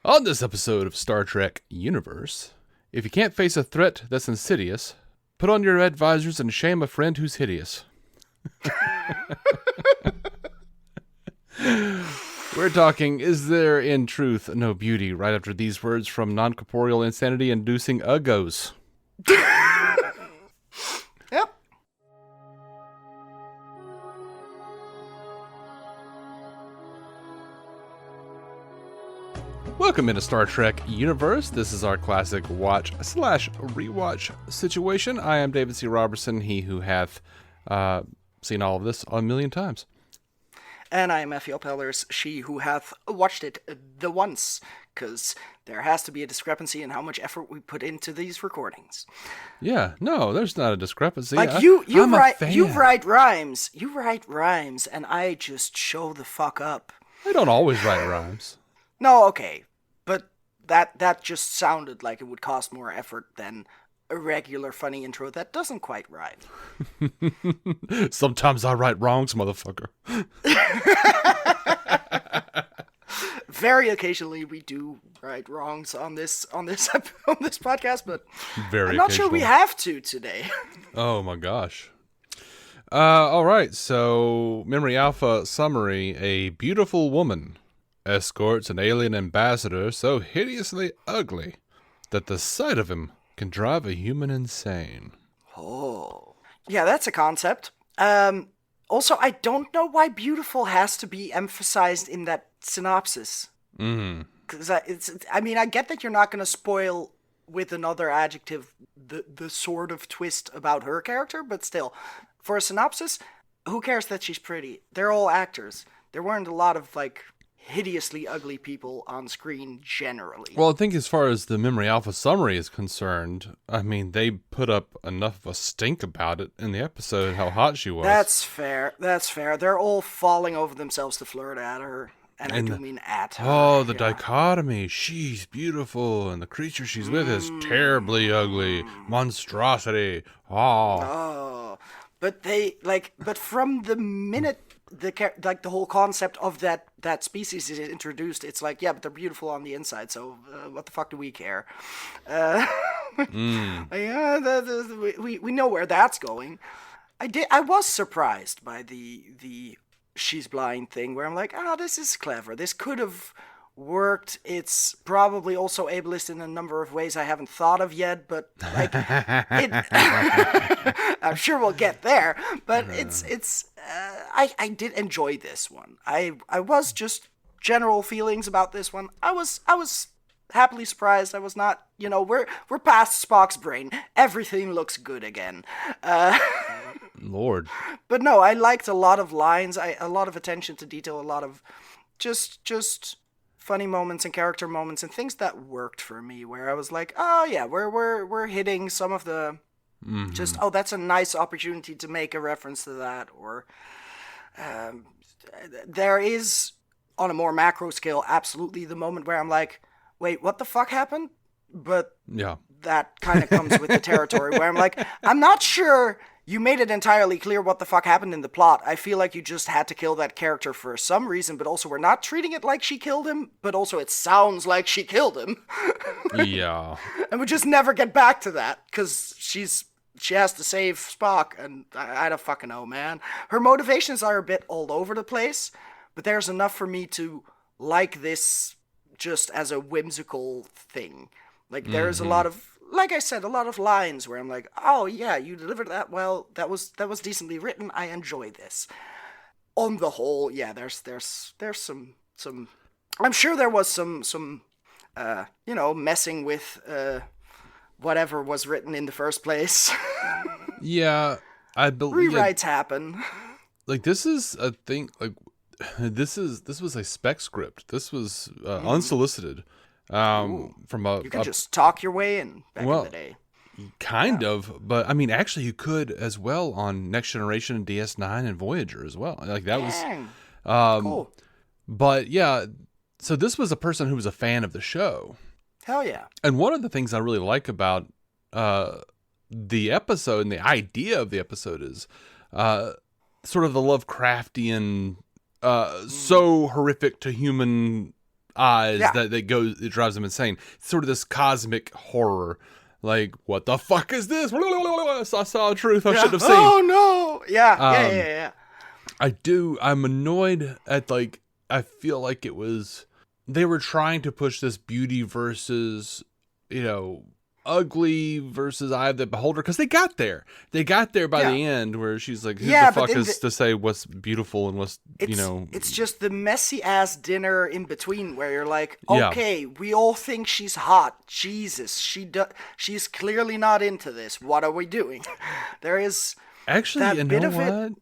On this episode of Star Trek Universe, if you can't face a threat that's insidious, put on your red visors and shame a friend who's hideous. We're talking, is there in truth no beauty, right after these words from non-corporeal insanity-inducing uggos? Yep. Welcome into Star Trek Universe. This is our classic watch/rewatch situation. I am David C. Robertson, he who hath seen all of this a million times. And I am Effie Opellers, she who hath watched it the once, because there has to be a discrepancy in how much effort we put into these recordings. Yeah, no, there's not a discrepancy. Like you write rhymes, and I just show the fuck up. I don't always write rhymes. No, okay, but that just sounded like it would cost more effort than a regular funny intro that doesn't quite rhyme. Sometimes I write wrongs, motherfucker. Very occasionally we do write wrongs on this podcast, but I'm not sure we have to today. Oh my gosh. All right, so Memory Alpha summary: a beautiful woman escorts an alien ambassador so hideously ugly that the sight of him can drive a human insane. Oh. Yeah, that's a concept. Also, I don't know why beautiful has to be emphasized in that synopsis. Because I get that you're not going to spoil with another adjective the sort of twist about her character, but still, for a synopsis, who cares that she's pretty? They're all actors. There weren't a lot of, hideously ugly people on screen generally. Well, I think as far as the Memory Alpha summary is concerned, they put up enough of a stink about it in the episode, how hot she was. That's fair. They're all falling over themselves to flirt at her. And I do mean at her. Oh, the dichotomy. She's beautiful, and the creature she's with is terribly ugly. Monstrosity. Oh. But from the minute the whole concept of that species is introduced, it's like, yeah, but they're beautiful on the inside, so what the fuck do we care? We know where that's going. I was surprised by the she's blind thing, where I'm like, this is clever. This could have worked. It's probably also ableist in a number of ways I haven't thought of yet, but I'm sure we'll get there. But I did enjoy this one. I was just general feelings about this one. I was happily surprised. I was not, we're past Spock's brain. Everything looks good again. Lord. But no, I liked a lot of lines, a lot of attention to detail, a lot of just funny moments and character moments and things that worked for me, where I was like, oh yeah, we're hitting some of the that's a nice opportunity to make a reference to that, or there is, on a more macro scale, absolutely the moment where I'm like, wait, what the fuck happened? But yeah, that kind of comes with the territory where I'm like, I'm not sure you made it entirely clear what the fuck happened in the plot. I feel like you just had to kill that character for some reason, but also we're not treating it like she killed him, but also it sounds like she killed him. Yeah. And we just never get back to that, because she has to save Spock, and I don't fucking know, man. Her motivations are a bit all over the place, but there's enough for me to like this just as a whimsical thing. There's a lot of, like I said, a lot of lines where I'm like, oh yeah, you delivered that well. That was decently written. I enjoy this. On the whole, yeah, there's some. I'm sure there was some messing with whatever was written in the first place. Yeah, I believe rewrites happen. This is a thing. This was a spec script. This was unsolicited. From you can just talk your way in back in the day. Kind of, but actually you could as well on Next Generation and DS9 and Voyager as well. That was cool. But yeah, so this was a person who was a fan of the show. Hell yeah. And one of the things I really like about the episode and the idea of the episode is sort of the Lovecraftian so horrific to human eyes Yeah. it drives him insane. It's sort of this cosmic horror. Like, what the fuck is this? I saw a truth I Yeah. shouldn't have seen. Oh no. Yeah. Um, Yeah. I'm annoyed at, like, I feel like they were trying to push this beauty versus, ugly versus eye of the beholder, because they got there. They got there by Yeah. the end where she's like, who Yeah, the but fuck then is to say what's beautiful and what's, it's just the messy ass dinner in between where you're like, Yeah. okay, we all think she's hot. Jesus, she's clearly not into this. What are we doing? There is Actually, that you bit know of it. what?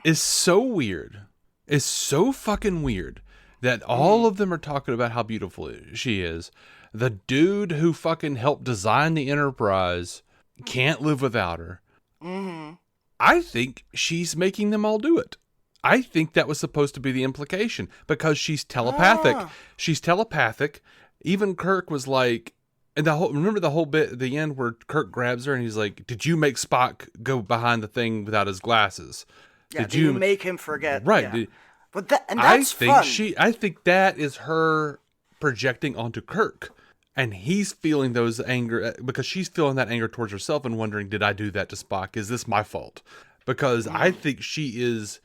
It's so weird. It's so fucking weird that all of them are talking about how beautiful she is. The dude who fucking helped design the Enterprise can't live without her. Mm-hmm. I think she's making them all do it. I think that was supposed to be the implication because she's telepathic. Ah. She's telepathic. Even Kirk was like, and remember the whole bit at the end where Kirk grabs her and he's like, "Did you make Spock go behind the thing without his glasses? Yeah, did you make him forget? Right. Yeah. But that's fun. I think that is her projecting onto Kirk, and he's feeling those anger because she's feeling that anger towards herself and wondering, did I do that to Spock? Is this my fault? Because I think she is,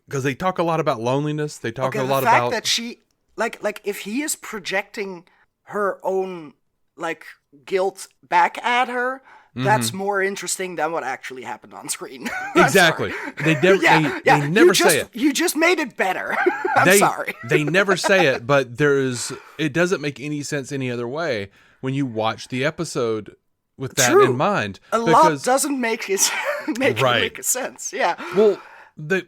because they talk a lot about loneliness. They talk a lot the fact about that she like if he is projecting her own like guilt back at her, that's more interesting than what actually happened on screen. I'm exactly. sorry. They never they never say it. You just made it better. I'm sorry. They never say it, but it doesn't make any sense any other way when you watch the episode with that True. in mind. A lot doesn't make it make sense. Yeah. Well, they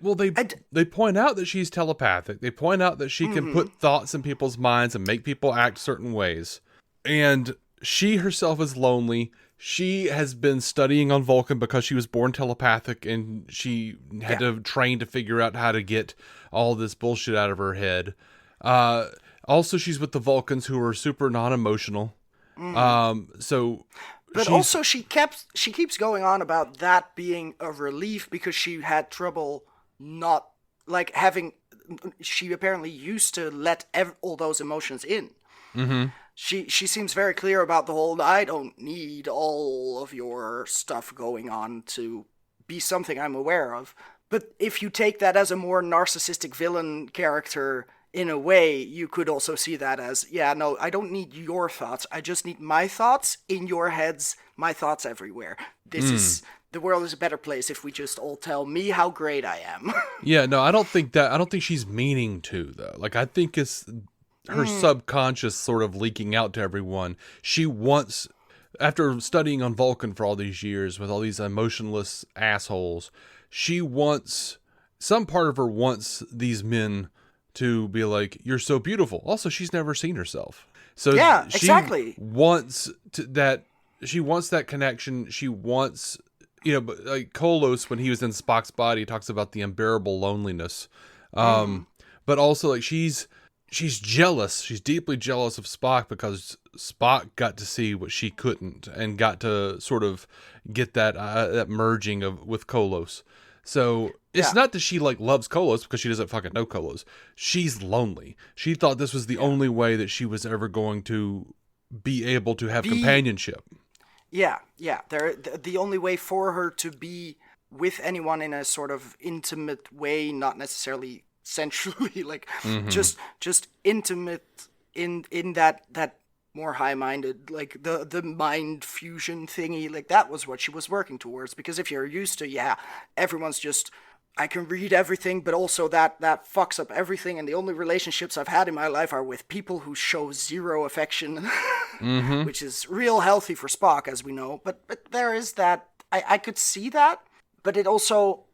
point out that she's telepathic. They point out that she can put thoughts in people's minds and make people act certain ways. And she herself is lonely. She has been studying on Vulcan because she was born telepathic and she had to train to figure out how to get all this bullshit out of her head. Also, she's with the Vulcans who are super non-emotional. But also she keeps going on about that being a relief because she had trouble not like having. She apparently used to let all those emotions in. Mm-hmm. She seems very clear about the whole. I don't need all of your stuff going on to be something I'm aware of. But if you take that as a more narcissistic villain character, in a way, you could also see that as, no, I don't need your thoughts. I just need my thoughts in your heads, my thoughts everywhere. The world is a better place if we just all tell me how great I am. Yeah, no, I don't think she's meaning to, though. Like, I think it's her subconscious sort of leaking out to everyone. She wants, after studying on Vulcan for all these years with all these emotionless assholes, some part of her wants these men to be like, you're so beautiful. Also, she's never seen herself. So yeah, she exactly. wants she wants that connection. She wants, but like Kolos, when he was in Spock's body, talks about the unbearable loneliness. But also like she's jealous. She's deeply jealous of Spock because Spock got to see what she couldn't and got to sort of get that merging with Kolos. So it's not that she like loves Kolos because she doesn't fucking know Kolos. She's lonely. She thought this was the only way that she was ever going to be able to have companionship. Yeah. The only way for her to be with anyone in a sort of intimate way, not necessarily sensually, like just intimate in that more high-minded, like the mind fusion thingy, like that was what she was working towards. Because if you're used to, everyone's just, I can read everything, but also that fucks up everything, and the only relationships I've had in my life are with people who show zero affection, which is real healthy for Spock, as we know. But there is that, I could see that, but it also,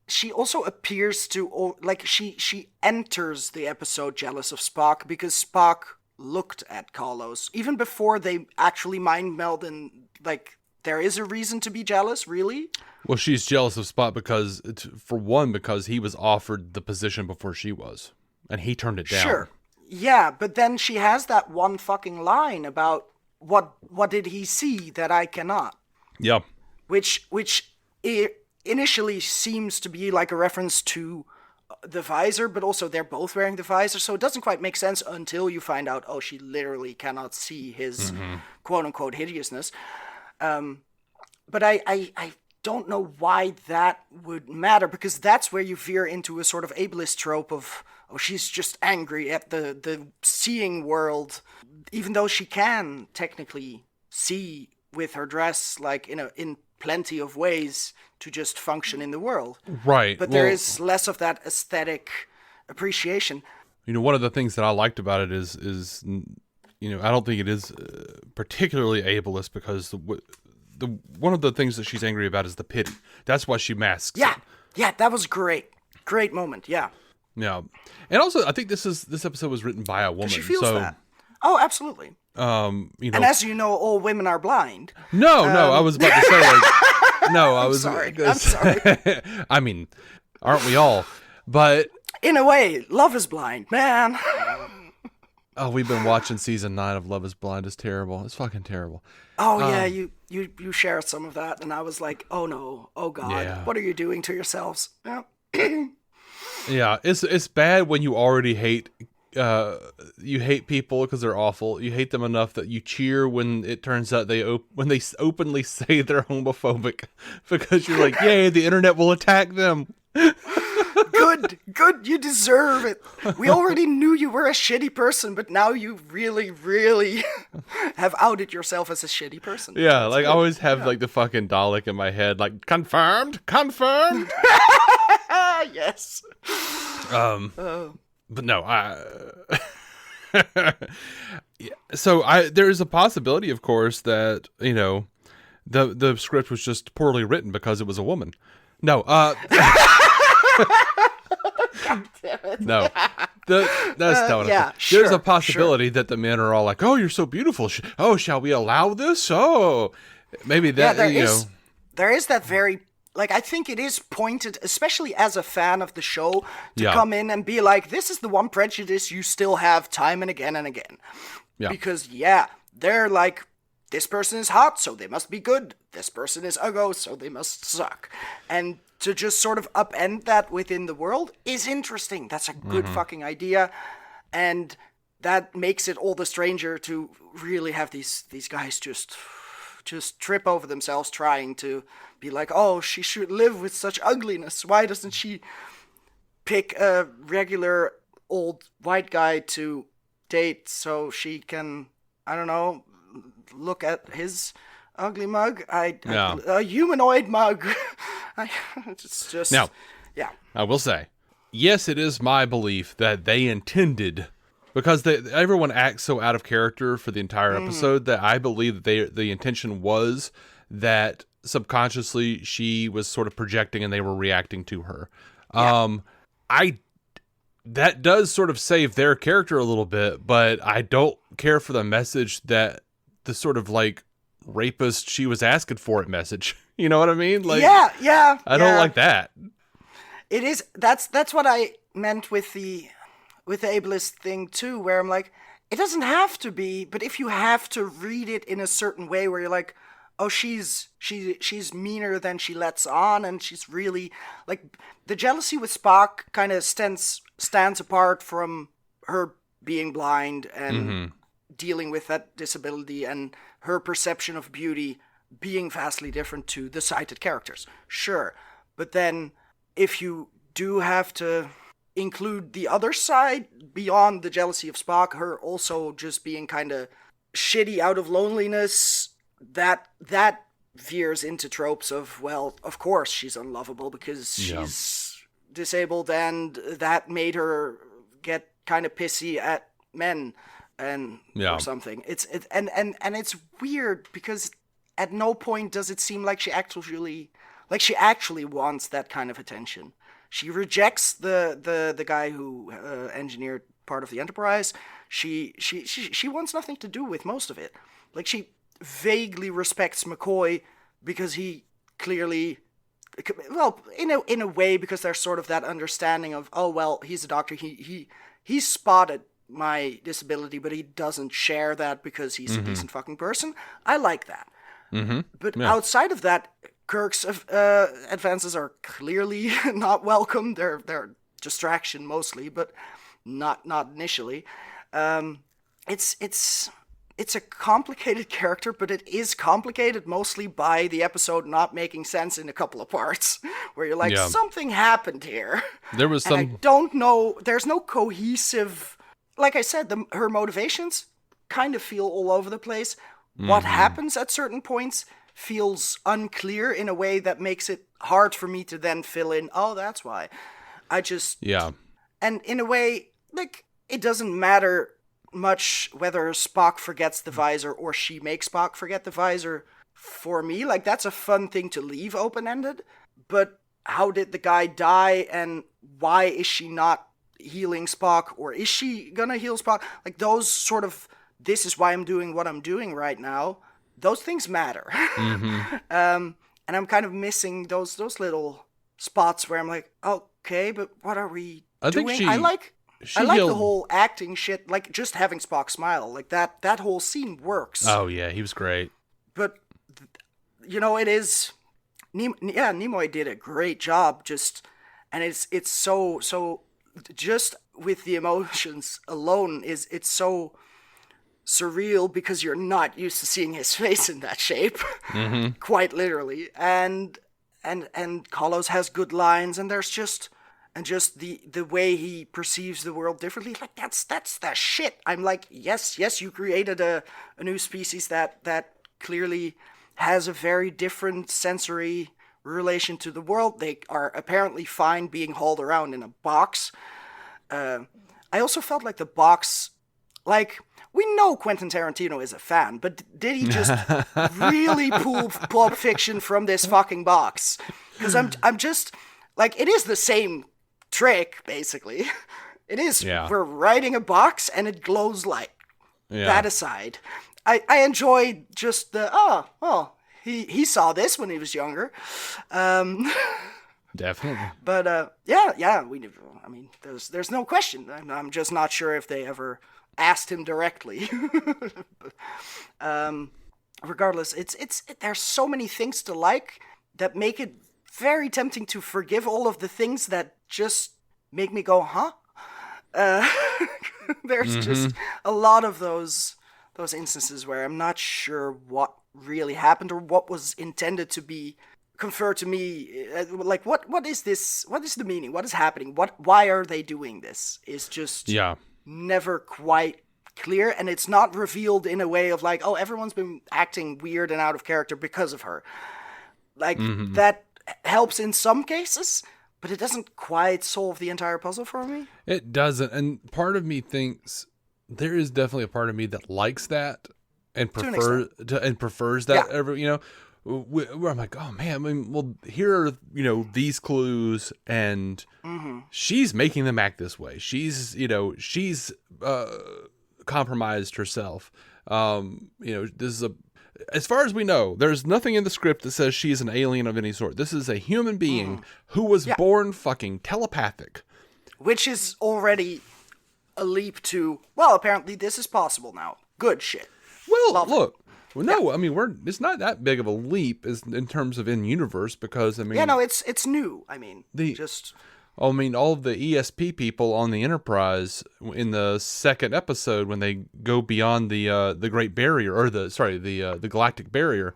she also appears to, like, she enters the episode jealous of Spock because Spock looked at Carlos even before they actually mind meld, and like there is a reason to be jealous, really. Well, she's jealous of Spock because he was offered the position before she was, and he turned it down. Sure, yeah, but then she has that one fucking line about what did he see that I cannot? Yep. Which initially seems to be like a reference to the visor, but also they're both wearing the visor, so it doesn't quite make sense until you find out, oh, she literally cannot see his quote-unquote hideousness. But I don't know why that would matter, because that's where you veer into a sort of ableist trope of, oh, she's just angry at the seeing world, even though she can technically see with her dress, like in plenty of ways to just function in the world. Right. But there is less of that aesthetic appreciation. One of the things that I liked about it is I don't think it is particularly ableist, because the one of the things that she's angry about is the pity. That's why she masks it. Yeah, that was great. Great moment, yeah. Yeah. And also, I think this episode was written by a woman. She feels that. Oh, absolutely. And as you know, all women are blind. No, I was about to say, like, no, I was sorry. I'm sorry. I mean, aren't we all? But in a way, Love is Blind, man. Oh, we've been watching season 9 of Love is Blind. It's terrible. It's fucking terrible. Oh, yeah, you shared some of that, and I was like, oh no, oh God, yeah. What are you doing to yourselves? Yeah. Yeah, it's bad when you already hate people because they're awful. You hate them enough that you cheer when it turns out when they openly say they're homophobic, because you're like, yay, the internet will attack them. Good, you deserve it. We already knew you were a shitty person, but now you really, really have outed yourself as a shitty person. Yeah, that's like good. I always have like the fucking Dalek in my head, like, confirmed. Yes. But no, so there is a possibility, of course, that the script was just poorly written because it was a woman. No, God damn it. No, that's telling yeah, sure, there's a possibility that the men are all like, "Oh, you're so beautiful. Shall we allow this?" Oh, maybe that. Yeah, there is that very. Like, I think it is pointed, especially as a fan of the show, to come in and be like, this is the one prejudice you still have time and again and again. Yeah. Because, they're like, this person is hot, so they must be good. This person is ugly, so they must suck. And to just sort of upend that within the world is interesting. That's a good fucking idea. And that makes it all the stranger to really have these guys just trip over themselves trying to be like, oh, she should live with such ugliness. Why doesn't she pick a regular old white guy to date so she can, I don't know, look at his ugly mug? A humanoid mug. It's just... Now, I will say, yes, it is my belief that they intended... Because everyone acts so out of character for the entire episode that I believe that the intention was that subconsciously she was sort of projecting and they were reacting to her. Yeah. That does sort of save their character a little bit, but I don't care for the message that the sort of like rapist she was asking for it message. You know what I mean? Like, yeah. I don't like that. It is. That's what I meant with the ableist thing too, where I'm like, it doesn't have to be, but if you have to read it in a certain way where you're like, oh, she's meaner than she lets on, and she's really like, the jealousy with Spock kind of stands apart from her being blind and dealing with that disability, and her perception of beauty being vastly different to the sighted characters. Sure, but then if you do have to include the other side beyond the jealousy of Spock, her also just being kind of shitty out of loneliness, that veers into tropes of, well, of course she's unlovable because she's disabled, and that made her get kind of pissy at men or something. It's weird because at no point does it seem like she actually wants that kind of attention. She rejects the guy who engineered part of the Enterprise. She wants nothing to do with most of it. Like, she vaguely respects McCoy because he clearly, well, in a way, because there's sort of that understanding of, oh, well, he's a doctor. He spotted my disability, but he doesn't share that because he's a decent fucking person. I like that. But outside of that, Kirk's advances are clearly not welcome. They're distraction mostly, but not initially. It's a complicated character, but it is complicated mostly by the episode not making sense in a couple of parts, where you're like, Yeah. something happened here. There was And I some. don't know, there's no cohesive, like I said, her motivations kind of feel all over the place. What happens at certain points feels unclear in a way that makes it hard for me to then fill in, oh, that's why. I just, Yeah. and in a way, like, it doesn't matter much whether Spock forgets the visor or she makes Spock forget the visor for me. Like, that's a fun thing to leave open-ended. But how did the guy die, and why is she not healing Spock, or is she gonna heal Spock? Like, those sort of, this is why I'm doing what I'm doing right now, those things matter. And I'm kind of missing those little spots where I'm like, okay, but what are we I doing? think she I like healed. the whole acting shit, like just having Spock smile, like that whole scene works. Oh yeah, he was great. But it is Nimoy did a great job, and it's so just with the emotions alone, it's so surreal because you're not used to seeing his face in that shape, quite literally. And Carlos has good lines, and there's just the way he perceives the world differently. Like, that's the shit. I'm like, yes, you created a new species that clearly has a very different sensory relation to the world. They are apparently fine being hauled around in a box. I also felt like the box, like, we know Quentin Tarantino is a fan, but did he just really pull Pulp Fiction from this fucking box? Because I'm just, like, it is the same trick, basically. It is, we're riding a box and it glows light. Yeah. That aside, I enjoyed just the, he saw this when he was younger. Definitely. But there's no question. I'm just not sure if they ever asked him directly. Regardless, there's so many things to like that make it very tempting to forgive all of the things that just make me go, huh? There's just a lot of those instances where I'm not sure what really happened or what was intended to be conferred to me. Like, what is this? What is the meaning? What is happening? Why are they doing this? Is just never quite clear, and it's not revealed in a way of like, oh, everyone's been acting weird and out of character because of her. Like, that helps in some cases, but it doesn't quite solve the entire puzzle for me. It doesn't, and part of me thinks there is definitely a part of me that likes that and prefers that. Where I'm like, oh man, I mean, well, here are these clues, and she's making them act this way. She's compromised herself. This is as far as we know, there's nothing in the script that says she's an alien of any sort. This is a human being who was born fucking telepathic. Which is already a leap to, well, apparently this is possible now. Good shit. Well, look. Well, no, I mean, it's not that big of a leap in terms of in-universe, because, I mean... Yeah, no, it's new. I mean, all of the ESP people on the Enterprise in the second episode, when they go beyond the Great Barrier, or the Galactic Barrier,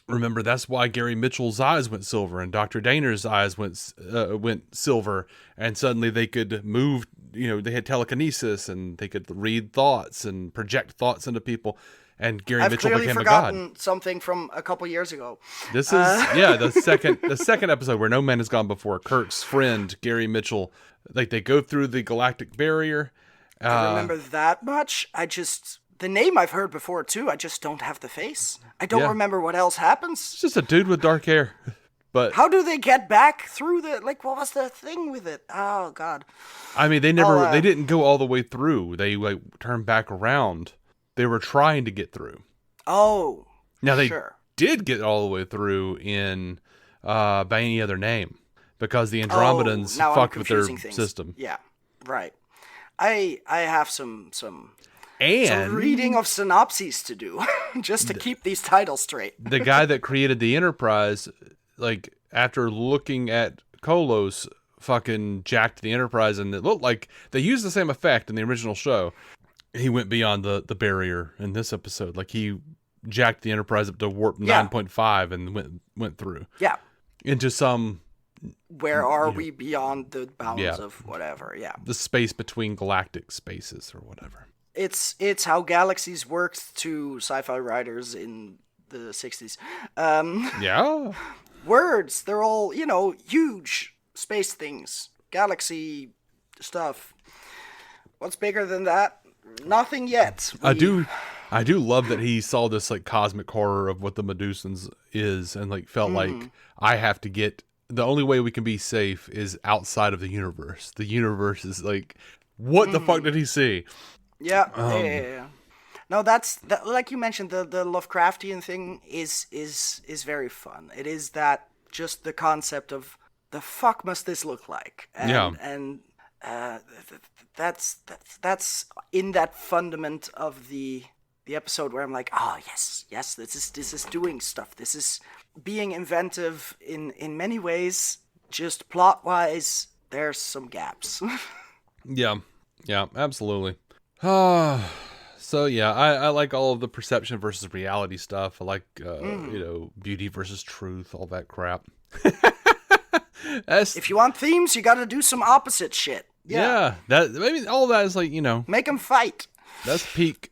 remember, that's why Gary Mitchell's eyes went silver and Dr. Dahner's eyes went silver, and suddenly they could move, they had telekinesis, and they could read thoughts and project thoughts into people. And Gary Mitchell became a god. I've clearly forgotten something from a couple years ago. This is the second episode where No Man Has Gone Before. Kirk's friend Gary Mitchell, like, they go through the Galactic Barrier. I remember that much. The name I've heard before too. I just don't have the face. I don't remember what else happens. It's just a dude with dark hair. But how do they get back through what was the thing with it? Oh God. I mean, they didn't go all the way through. They turned back around. They were trying to get through. Oh, now they did get all the way through in By Any Other Name, because the Andromedans fucked with their system. Yeah, right. I have some reading of synopses to do just to keep these titles straight. The guy that created the Enterprise, like, after looking at Kolos, fucking jacked the Enterprise, and it looked like they used the same effect in the original show. He went beyond the barrier in this episode. Like he jacked the Enterprise up to warp 9.5 and went through. Yeah. Into some... Where are we beyond the bounds of whatever? Yeah. The space between galactic spaces or whatever. It's how galaxies worked to sci-fi writers in the 60s. Yeah. Words, they're all, huge space things. Galaxy stuff. What's bigger than that? Nothing yet. I do love that he saw this like cosmic horror of what the Medusans is and like felt like I have to get... The only way we can be safe is outside of the universe. The universe is like, what the fuck did he see? Yeah. Yeah. No, that's like you mentioned. The Lovecraftian thing is very fun. It is that just the concept of the fuck must this look like? And that's in that fundament of the episode where I'm like, oh yes, this is doing stuff. This is being inventive in many ways. Just plot wise, there's some gaps. Yeah, absolutely. So yeah, I like all of the perception versus reality stuff. I like beauty versus truth, all that crap. If you want themes, you got to do some opposite shit. Yeah, that maybe all that is like make them fight. That's peak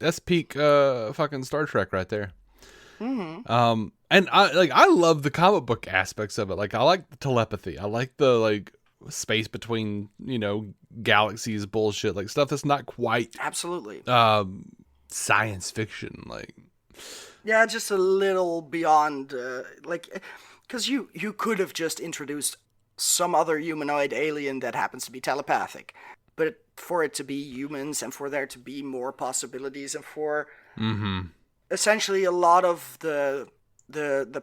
fucking Star Trek right there. And I love the comic book aspects of it. Like I like the telepathy. I like the like space between galaxies bullshit, like stuff that's not quite absolutely science fiction, like just a little beyond because you could have just introduced some other humanoid alien that happens to be telepathic, but for it to be humans and for there to be more possibilities and for essentially a lot of the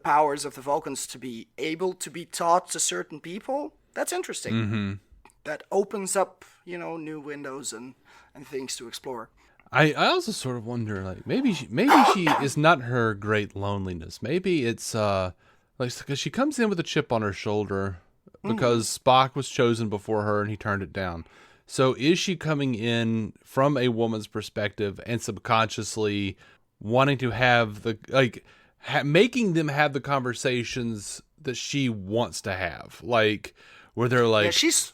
powers of the Vulcans to be able to be taught to certain people, that's interesting. That opens up new windows and things to explore. I also sort of wonder, like, maybe she is not her great loneliness. Maybe it's like, because she comes in with a chip on her shoulder because Spock was chosen before her and he turned it down. So is she coming in from a woman's perspective and subconsciously wanting to have the making them have the conversations that she wants to have, like where they're like, she's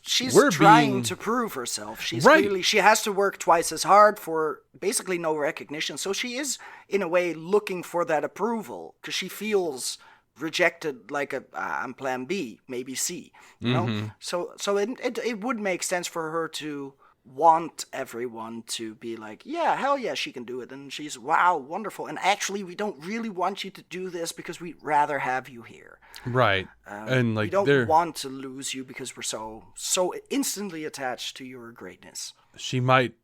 trying to prove herself. She's clearly, she has to work twice as hard for basically no recognition. So she is in a way looking for that approval because she feels rejected, like I'm plan B, maybe C, you know? So it would make sense for her to want everyone to be like, yeah, hell yeah, she can do it. And she's, wow, wonderful. And actually, we don't really want you to do this because we'd rather have you here. Right. And like, we don't want to lose you because we're so instantly attached to your greatness. She might,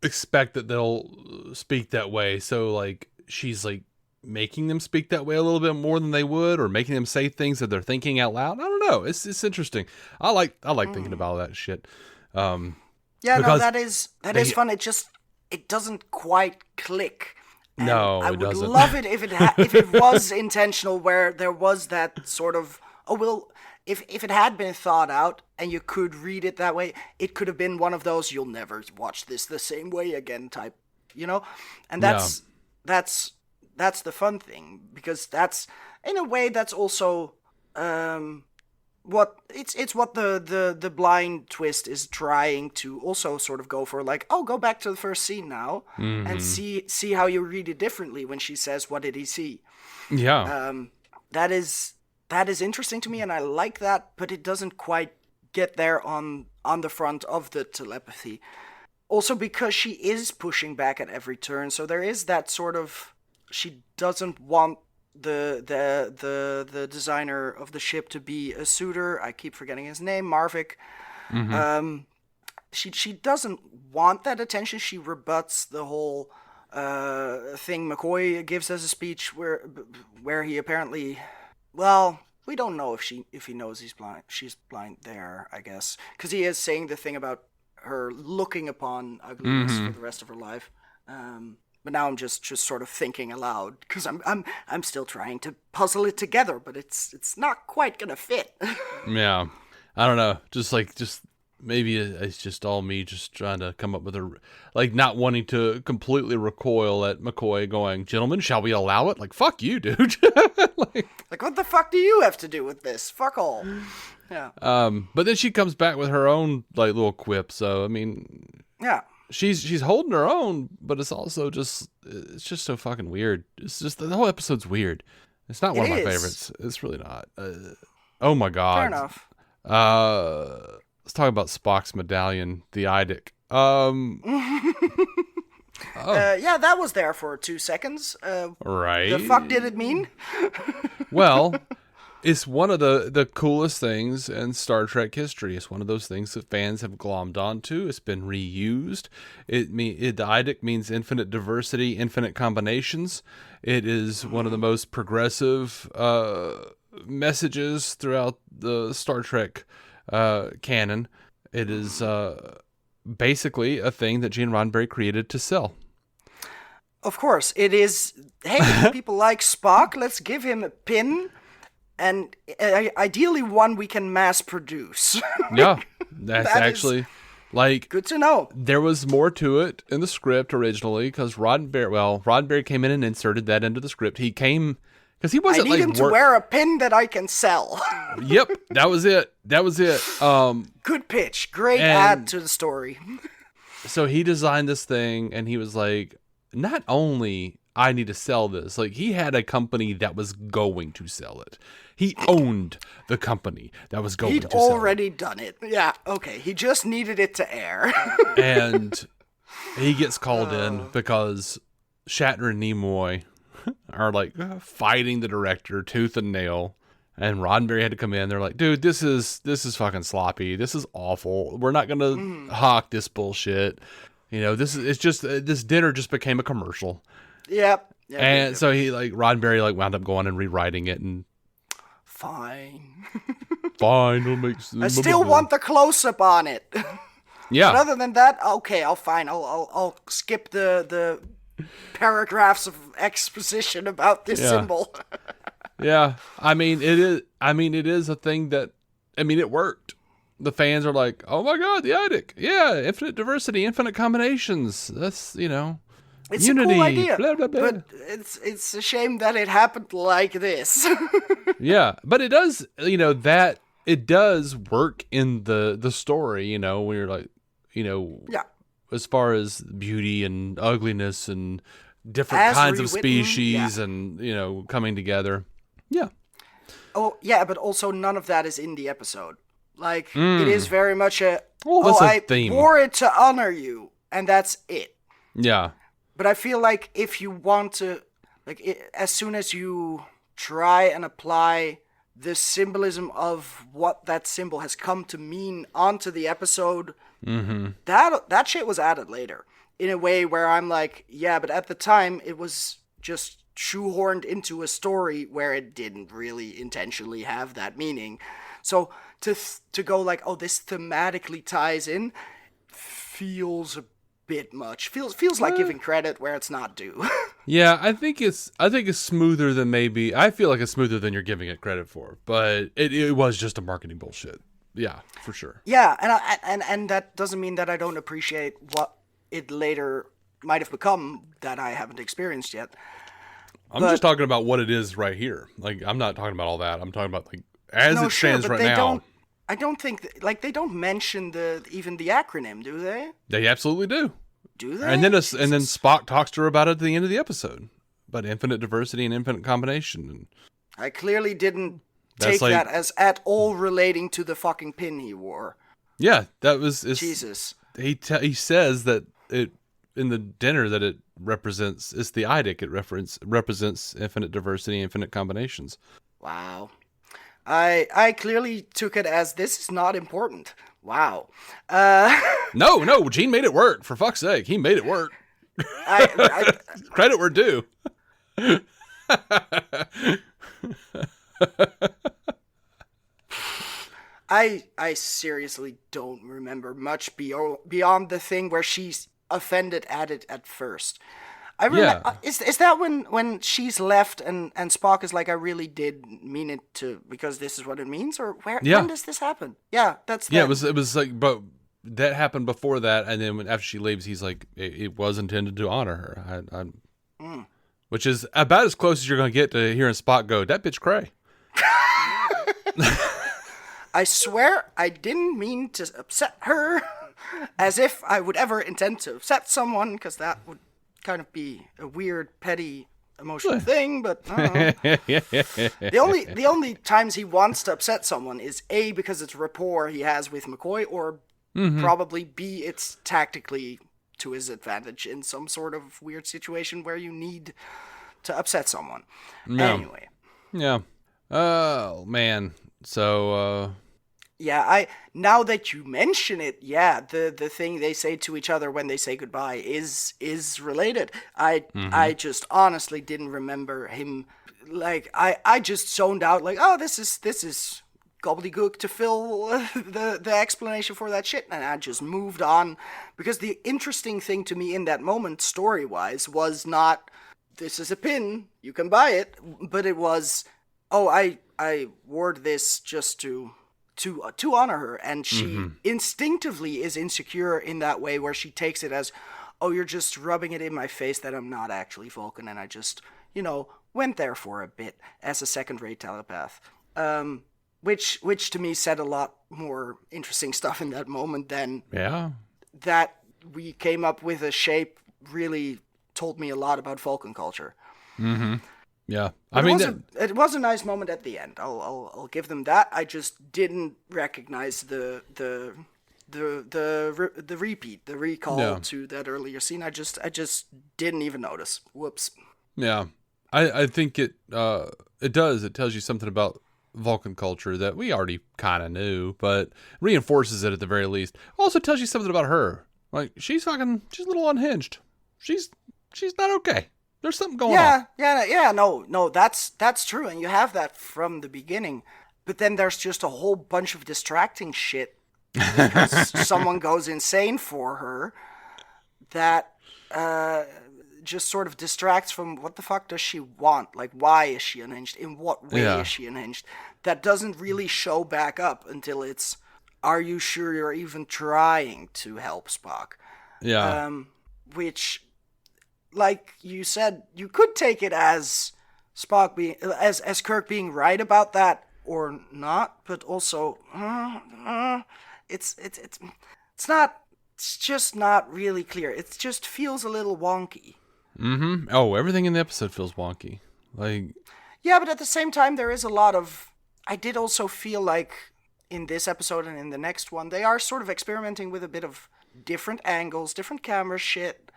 expect that they'll speak that way. So like, she's like, making them speak that way a little bit more than they would, or making them say things that they're thinking out loud. I don't know. It's interesting. I like thinking about all that shit. That is fun. It doesn't quite click. And no, I it would doesn't. love it if it was intentional, where there was that sort of if it had been thought out and you could read it that way, it could have been one of those you'll never watch this the same way again type, and that's the fun thing, because that's in a way that's also what the blind twist is trying to also sort of go for, like, go back to the first scene now and see how you read it differently when she says, what did he see? That is interesting to me, and I like that, but it doesn't quite get there on the front of the telepathy, also because she is pushing back at every turn. So there is that sort of, she doesn't want the designer of the ship to be a suitor. I keep forgetting his name, Marvick. She doesn't want that attention. She rebuts the whole thing McCoy gives as a speech where he apparently, well, we don't know if he knows he's blind. She's blind there, I guess, because he is saying the thing about her looking upon ugliness for the rest of her life. But now I'm just sort of thinking aloud, because I'm still trying to puzzle it together, but it's not quite gonna fit. Yeah, I don't know. Just maybe it's just all me just trying to come up with not wanting to completely recoil at McCoy going, gentlemen, shall we allow it? Like, fuck you, dude. Like, what the fuck do you have to do with this? Fuck all. Yeah. But then she comes back with her own like little quip. So I mean, Yeah. she's holding her own, but it's also just so fucking weird. It's just the whole episode's weird. It's not one of my favorites. It's really not. Oh my god. Fair enough. Let's talk about Spock's medallion, the Idic. Yeah, that was there for 2 seconds. Right. The fuck did it mean? Well, it's one of the coolest things in Star Trek history. It's one of those things that fans have glommed onto. It's been reused. The Idic means infinite diversity, infinite combinations. It is one of the most progressive messages throughout the Star Trek canon. It is basically a thing that Gene Roddenberry created to sell. Of course, it is. Hey, people like Spock. Let's give him a pin, and ideally one we can mass produce. Yeah, that's actually good to know. There was more to it in the script originally because Roddenberry came in and inserted that into the script. He came because he wasn't. I need him to wear a pin that I can sell. Yep, that was it. Good pitch. Great add to the story. So he designed this thing, and he was like, not only I need to sell this, like he had a company that was going to sell it. He owned the company that was going to sell it. He'd already done it. Yeah, okay. He just needed it to air. And he gets called in because Shatner and Nimoy are like fighting the director tooth and nail. And Roddenberry had to come in. They're like, dude, this is fucking sloppy. This is awful. We're not going to hawk this bullshit. You know, this dinner just became a commercial. Yep. And so Roddenberry wound up going and rewriting it and fine. Fine, I still want the close up on it. Yeah. But other than that, okay, I'll skip the paragraphs of exposition about this symbol. Yeah. I mean it is a thing that it worked. The fans are like, oh my god, the Idic. Yeah, infinite diversity, infinite combinations. That's, it's unity, a cool idea, blah, blah, blah. but it's a shame that it happened like this. Yeah, but it does, that it does work in the story, when you're like, Yeah. as far as beauty and ugliness and different kinds of species and, coming together. Yeah. Oh, yeah, but also none of that is in the episode. Like, it is very much that's a theme. Wore it to honor you, and that's it. Yeah. But I feel like if you want to, as soon as you try and apply the symbolism of what that symbol has come to mean onto the episode, that shit was added later. In a way where I'm like, yeah, but at the time, it was just shoehorned into a story where it didn't really intentionally have that meaning. So to go like, oh, this thematically ties in, feels a bit much. Feels like giving credit where it's not due. Yeah, I think it's smoother than I feel like it's smoother than you're giving it credit for, but it was just a marketing bullshit. Yeah, for sure. Yeah, and that doesn't mean that I don't appreciate what it later might have become that I haven't experienced yet. I'm just talking about what it is right here. Like, I'm not talking about all that. I'm talking about as it stands right now. I don't think they don't mention even the acronym, do they? They absolutely do. Do they? And then Spock talks to her about it at the end of the episode, about infinite diversity and infinite combination. I clearly didn't take that as at all relating to the fucking pin he wore. Yeah, that was Jesus. He says that it in the dinner that it represents. It's the Idic. It represents infinite diversity, infinite combinations. Wow. I clearly took it as this is not important. Wow. No, Gene made it work. For fuck's sake, he made it work. Credit where due. I seriously don't remember much beyond the thing where she's offended at it at first. I remember. Yeah. Is that when she's left and Spock is like, I really did mean it to, because this is what it means, or when Yeah. does this happen? Yeah, that's Yeah, then. it was like, but that happened before that, and then after she leaves, he's like, it was intended to honor her. Mm. Which is about as close as you're going to get to hearing Spock go, that bitch cray. I swear I didn't mean to upset her, as if I would ever intend to upset someone, because that would kind of be a weird, petty, emotional thing. But I don't know. The only times he wants to upset someone is A, because it's rapport he has with McCoy, or probably B, it's tactically to his advantage in some sort of weird situation where you need to upset someone. No. Anyway. Yeah. Oh, man. So, Yeah, now that you mention it, yeah, the thing they say to each other when they say goodbye is related. I just honestly didn't remember him. Like, I just zoned out, like, oh, this is gobbledygook to fill the explanation for that shit, and I just moved on, because the interesting thing to me in that moment, story wise, was not, this is a pin, you can buy it, but it was, oh, I wore this just to honor her, and she instinctively is insecure in that way, where she takes it as, oh, you're just rubbing it in my face that I'm not actually Vulcan, and I just, went there for a bit as a second-rate telepath. Which to me said a lot more interesting stuff in that moment than yeah. that we came up with a shape really told me a lot about Vulcan culture. Yeah. But it was a nice moment at the end. I'll give them that. I just didn't recognize the repeat, the recall to that earlier scene. I just didn't even notice. Whoops. Yeah. I think it does. It tells you something about Vulcan culture that we already kind of knew, but reinforces it at the very least. Also tells you something about her. Like, she's a little unhinged. She's not okay. There's something going on. Yeah. No, that's true, and you have that from the beginning. But then there's just a whole bunch of distracting shit because someone goes insane for her that just sort of distracts from what the fuck does she want? Like, why is she unhinged? In what way is she unhinged? That doesn't really show back up until it's, are you sure you're even trying to help Spock? Yeah. Which, like you said, you could take it as Spock being, as Kirk being right about that or not, but also, it's not, it's just not really clear. It just feels a little wonky. Oh, everything in the episode feels wonky. Like, yeah, but at the same time, there is a lot of, I did also feel like in this episode and in the next one, they are sort of experimenting with a bit of different angles, different camera shit,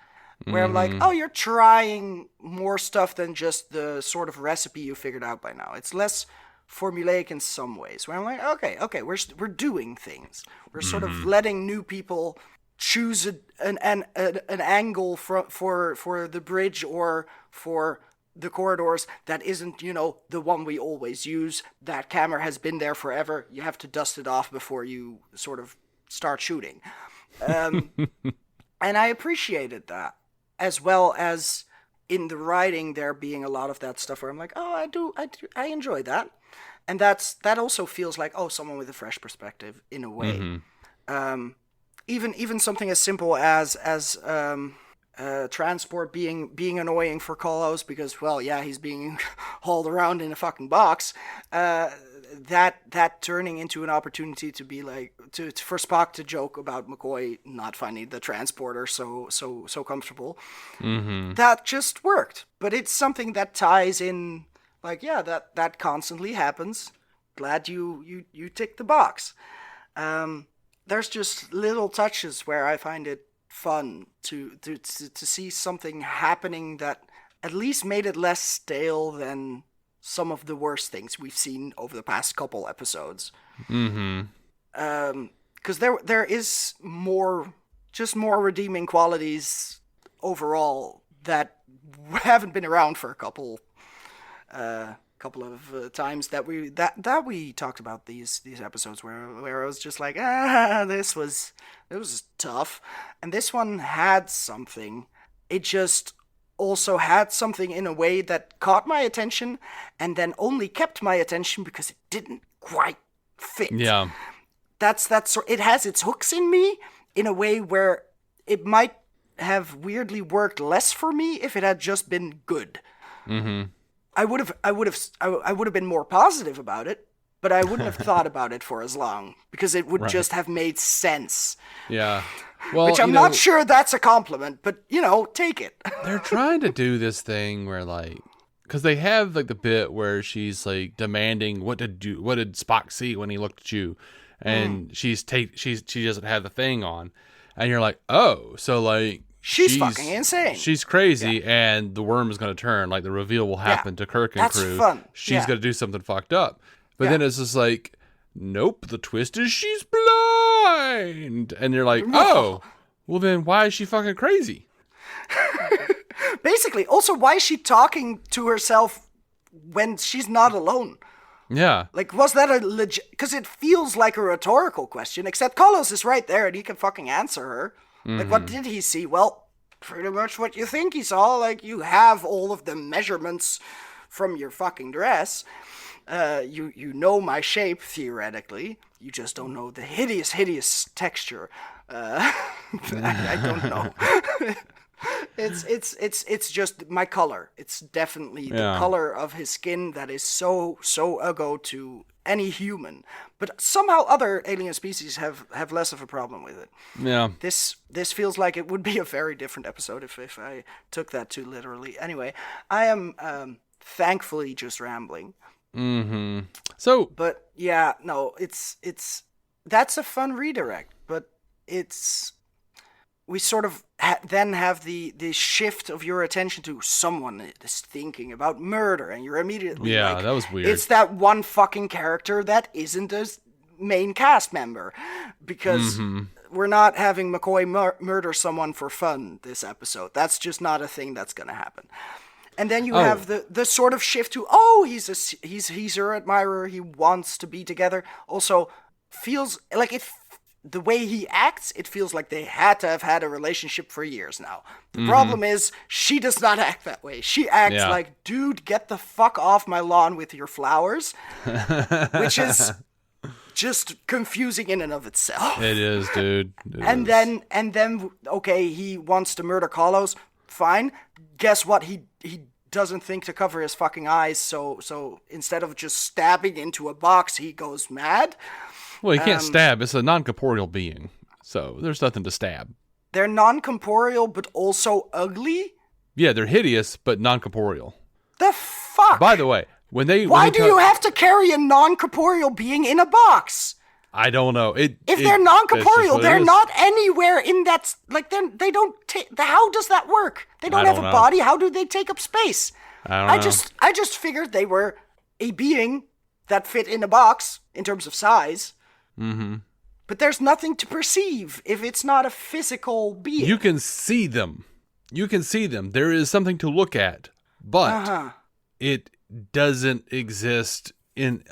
where I'm like, oh, you're trying more stuff than just the sort of recipe you figured out by now. It's less formulaic in some ways, where I'm like, okay, we're doing things. We're sort of letting new people choose an angle for the bridge or for the corridors that isn't, the one we always use. That camera has been there forever. You have to dust it off before you sort of start shooting. And I appreciated that, as well as in the writing there being a lot of that stuff where I'm like, oh, I enjoy that. And that also feels like, oh, someone with a fresh perspective in a way. Even something as simple as transport being annoying for Kolos because, well, yeah, he's being hauled around in a fucking box. That turning into an opportunity to be like for Spock to joke about McCoy not finding the transporter so comfortable. That just worked. But it's something that ties in, like, yeah, that constantly happens. Glad you ticked the box. There's just little touches where I find it fun to see something happening that at least made it less stale than some of the worst things we've seen over the past couple episodes. Because there is more redeeming qualities overall that haven't been around for a couple of times that we talked about these episodes where I was just like, it was tough, and this one had something. It just also had something in a way that caught my attention and then only kept my attention because it didn't quite fit. Yeah. It has its hooks in me in a way where it might have weirdly worked less for me if it had just been good. Mm-hmm. I would have been more positive about it, but I wouldn't have thought about it for as long because it would just have made sense. Yeah. Well, which I'm not sure that's a compliment, but take it. They're trying to do this thing where because they have the bit where she's demanding what did Spock see when he looked at you, and she doesn't have the thing on, and you're like, oh, so she's fucking insane. She's crazy, and the worm is going to turn. The reveal will happen to Kirk and crew. That's fun. She's going to do something fucked up. But then it's just nope, the twist is she's blind. And you're like, oh, well then why is she fucking crazy? Basically, also, why is she talking to herself when she's not alone? Yeah. Was that a legit... Because it feels like a rhetorical question, except Carlos is right there and he can fucking answer her. Mm-hmm. What did he see? Well, pretty much what you think he saw. You have all of the measurements from your fucking dress. You know my shape, theoretically. You just don't know the hideous texture. I don't know. It's just my color. It's definitely the color of his skin that is so uggo to any human. But somehow other alien species have less of a problem with it. Yeah. This feels like it would be a very different episode if I took that too literally. Anyway, I am thankfully just rambling. Mm-hmm. So, but yeah, no, it's that's a fun redirect, but we sort of then have the shift of your attention to someone is thinking about murder, and you're immediately that was weird. It's that one fucking character that isn't a main cast member, because we're not having McCoy murder someone for fun this episode. That's just not a thing that's gonna happen. And then you have the sort of shift to, he's her admirer, he wants to be together. Also, feels like the way he acts, it feels like they had to have had a relationship for years now. The problem is, she does not act that way. She acts like, dude, get the fuck off my lawn with your flowers, which is just confusing in and of itself. It is, dude. And then, okay, he wants to murder Carlos. Fine. Guess what? He doesn't think to cover his fucking eyes, so instead of just stabbing into a box, he goes mad. Well, he can't stab. It's a non-corporeal being, so there's nothing to stab. They're non-corporeal, but also ugly? Yeah, they're hideous, but non-corporeal. The fuck? By the way, Why do you have to carry a non-corporeal being in a box? I don't know. If they're non-corporeal, they're not anywhere in that... they don't take... How does that work? They don't have a body. How do they take up space? I just figured they were a being that fit in a box in terms of size. Mm-hmm. But there's nothing to perceive if it's not a physical being. You can see them. There is something to look at, but it doesn't exist in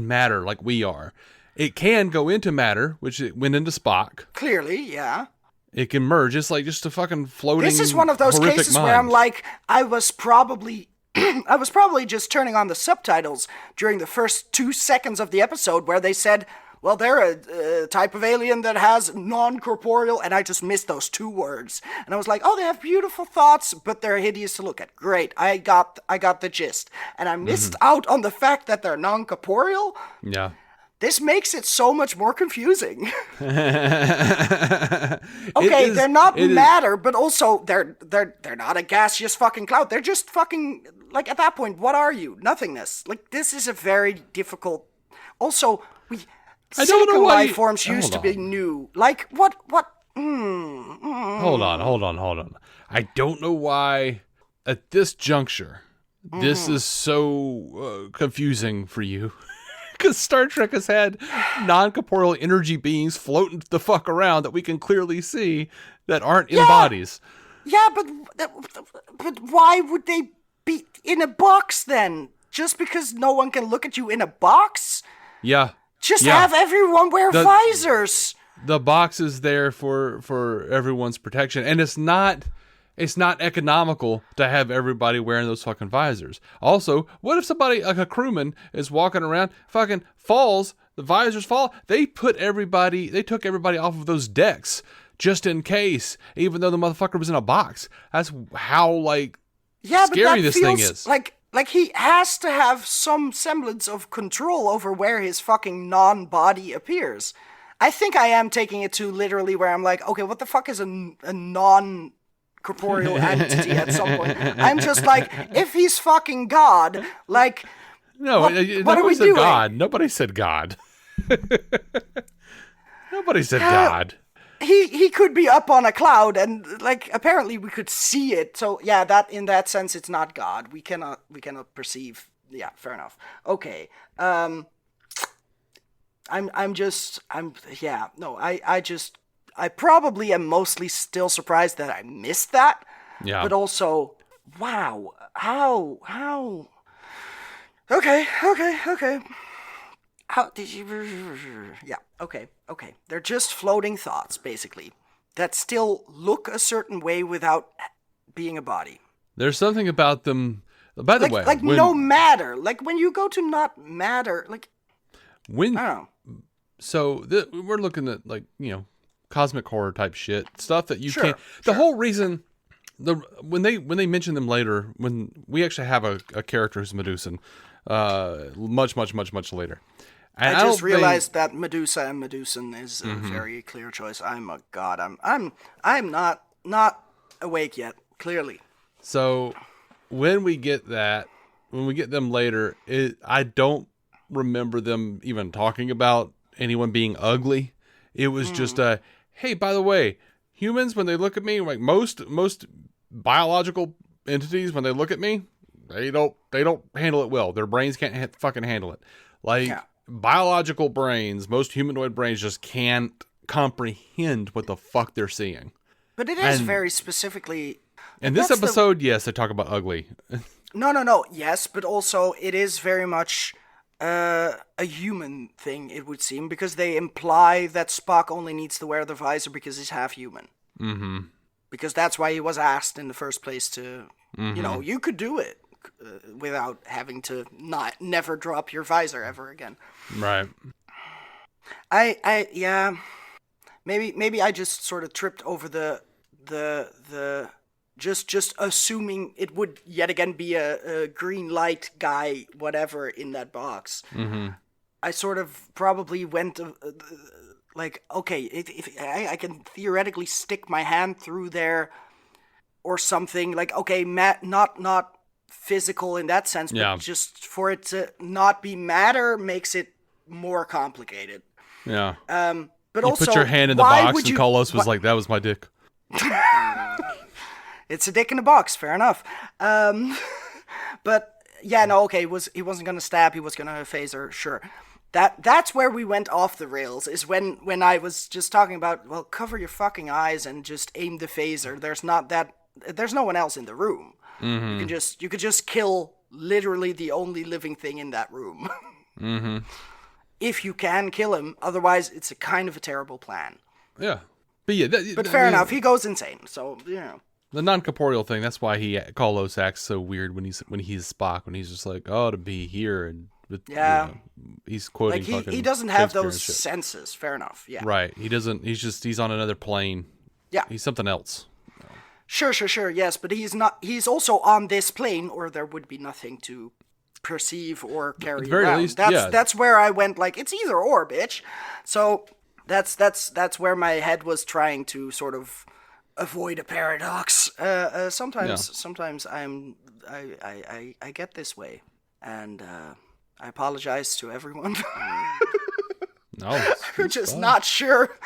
matter like we are. It can go into matter, which it went into Spock. Clearly, yeah. It can merge. It's like just a fucking floating. This is one of those cases where I'm like, I was probably just turning on the subtitles during the first 2 seconds of the episode where they said, well, they're a type of alien that has non-corporeal, and I just missed those 2 words. And I was like, oh, they have beautiful thoughts, but they're hideous to look at. Great, I got the gist. And I missed out on the fact that they're non-corporeal. Yeah. This makes it so much more confusing. Okay, they're not matter, but also they're not a gaseous fucking cloud. They're just fucking, at that point, what are you? Nothingness. This is a very difficult... Also, silicon life forms used to be new. What? Hold on. I don't know why, at this juncture, this is so confusing for you. Because Star Trek has had non-corporeal energy beings floating the fuck around that we can clearly see that aren't in bodies. Yeah, but why would they be in a box then? Just because no one can look at you in a box? Yeah. Just have everyone wear visors. The box is there for everyone's protection, and it's not it's not economical to have everybody wearing those fucking visors. Also, what if somebody, like a crewman, is walking around, fucking falls, the visors fall, they took everybody off of those decks just in case, even though the motherfucker was in a box. That's how, like, scary this thing is. Like he has to have some semblance of control over where his fucking non-body appears. I think I am taking it too literally where I'm like, okay, what the fuck is a non-corporeal entity at some point? I'm just like, if he's fucking God, like, no, what are we doing? God. Nobody said God. Nobody said God. He could be up on a cloud, and like apparently we could see it. So yeah, that in that sense, it's not God. We cannot perceive. Yeah, fair enough. Okay. I probably am mostly still surprised that I missed that. Yeah. But also, wow, how? Okay. How did you? Yeah, okay. They're just floating thoughts, basically, that still look a certain way without being a body. There's something about them. By the way, no matter. Like when you go to not matter, like when. I don't know. So we're looking at cosmic horror type shit, stuff that you can't. The whole reason. When they mention them later, when we actually have a character who's Medusan, much later. And I just realized that Medusa and Medusan is a very clear choice. I'm a god. I'm not awake yet. Clearly. So when we get them later, I don't remember them even talking about anyone being ugly. It was just hey, by the way, humans when they look at me, like most biological entities when they look at me, they don't handle it well. Their brains can't fucking handle it. Biological brains, most humanoid brains just can't comprehend what the fuck they're seeing. But it is very specifically... In this episode, yes, they talk about ugly. No. Yes, but also it is very much a human thing, it would seem, because they imply that Spock only needs to wear the visor because he's half human. Mm-hmm. Because that's why he was asked in the first place to, you could do it. Without having to never drop your visor ever again. Right. Yeah. Maybe I just sort of tripped over the just assuming it would yet again be a green light guy, whatever, in that box. Mm-hmm. I sort of probably went like, okay, if I can theoretically stick my hand through there or something, like, okay, not physical in that sense, but just for it to not be matter makes it more complicated. Yeah. But you also, put your hand in the box and Carlos was like, that was my dick. It's a dick in a box, fair enough. But yeah, no, okay, he wasn't gonna stab, he was gonna phaser, sure. That's where we went off the rails, is when I was just talking about, well, cover your fucking eyes and just aim the phaser. There's no one else in the room. Mm-hmm. You could just kill literally the only living thing in that room. Mm-hmm. If you can kill him, otherwise it's a kind of a terrible plan. Yeah, but yeah, fair enough. He goes insane, so the non-corporeal thing. That's why Carlos acts so weird when he's Spock, when he's just like, oh, to be here and he's quoting. Like he doesn't have those senses. Fair enough. Yeah. Right. He doesn't. He's on another plane. Yeah. He's something else. Sure, yes, but he's not. He's also on this plane, or there would be nothing to perceive or carry around. Least, that's where I went. Like, it's either or, bitch. So that's where my head was trying to sort of avoid a paradox. Sometimes I get this way, and I apologize to everyone. No, I'm just not sure.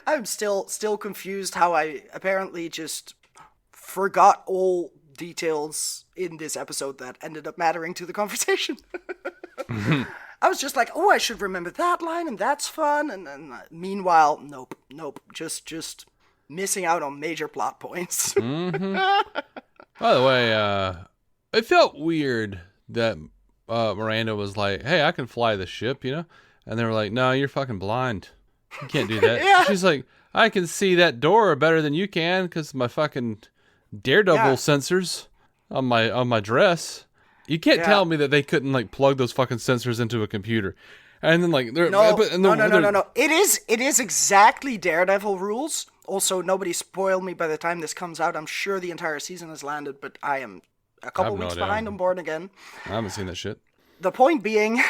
I'm still confused how I apparently just forgot all details in this episode that ended up mattering to the conversation. Mm-hmm. I was just like, oh, I should remember that line, and that's fun. And meanwhile, nope, just missing out on major plot points. Mm-hmm. By the way, it felt weird that Miranda was like, hey, I can fly the ship, and they were like, no, you're fucking blind. You can't do that. Yeah. She's like, I can see that door better than you can because my fucking Daredevil Yeah. sensors on my dress. You can't Yeah. tell me that they couldn't like plug those fucking sensors into a computer, and then like they're No, but- and no, no, no, they're- no, no. It is exactly Daredevil rules. Also, nobody spoiled me by the time this comes out. I'm sure the entire season has landed, but I am a I couple have no weeks idea. behind on Born Again. I haven't seen that shit. The point being,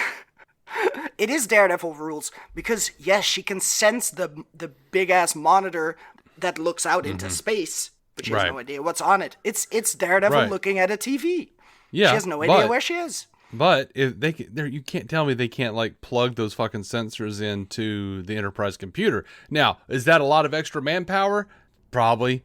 it is Daredevil rules because yes, she can sense the big ass monitor that looks out into space, but she has Right. no idea what's on it. It's Daredevil Right. looking at a TV. Yeah, She has no idea where she is. But if you can't tell me they can't like plug those fucking sensors into the Enterprise computer. Now, is that a lot of extra manpower? Probably.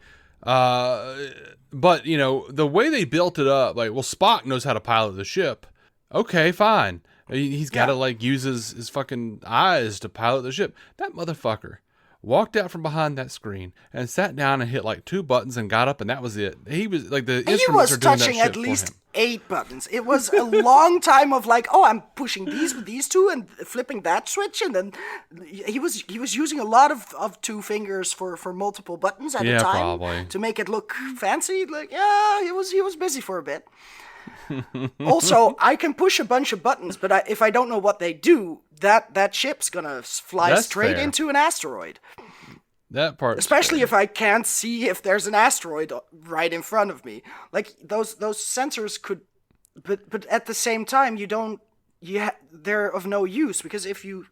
But you know the way they built it up, like, well, Spock knows how to pilot the ship. Okay, fine. He's got to like use his fucking eyes to pilot the ship. That motherfucker walked out from behind that screen and sat down and hit like 2 buttons and got up, and that was it. He was like the He instruments was are doing that touching shit at least for him. 8 buttons. It was a long time of like, oh, I'm pushing these with these two and flipping that switch, and then he was using a lot of 2 fingers for multiple buttons at a Yeah, time probably. to make it look fancy. Like, yeah, he was busy for a bit. Also, I can push a bunch of buttons, but if I don't know what they do, that ship's gonna fly That's straight fair. into an asteroid. That part, Especially if I can't see if there's an asteroid right in front of me. Like those sensors could, but at the same time they're of no use because if you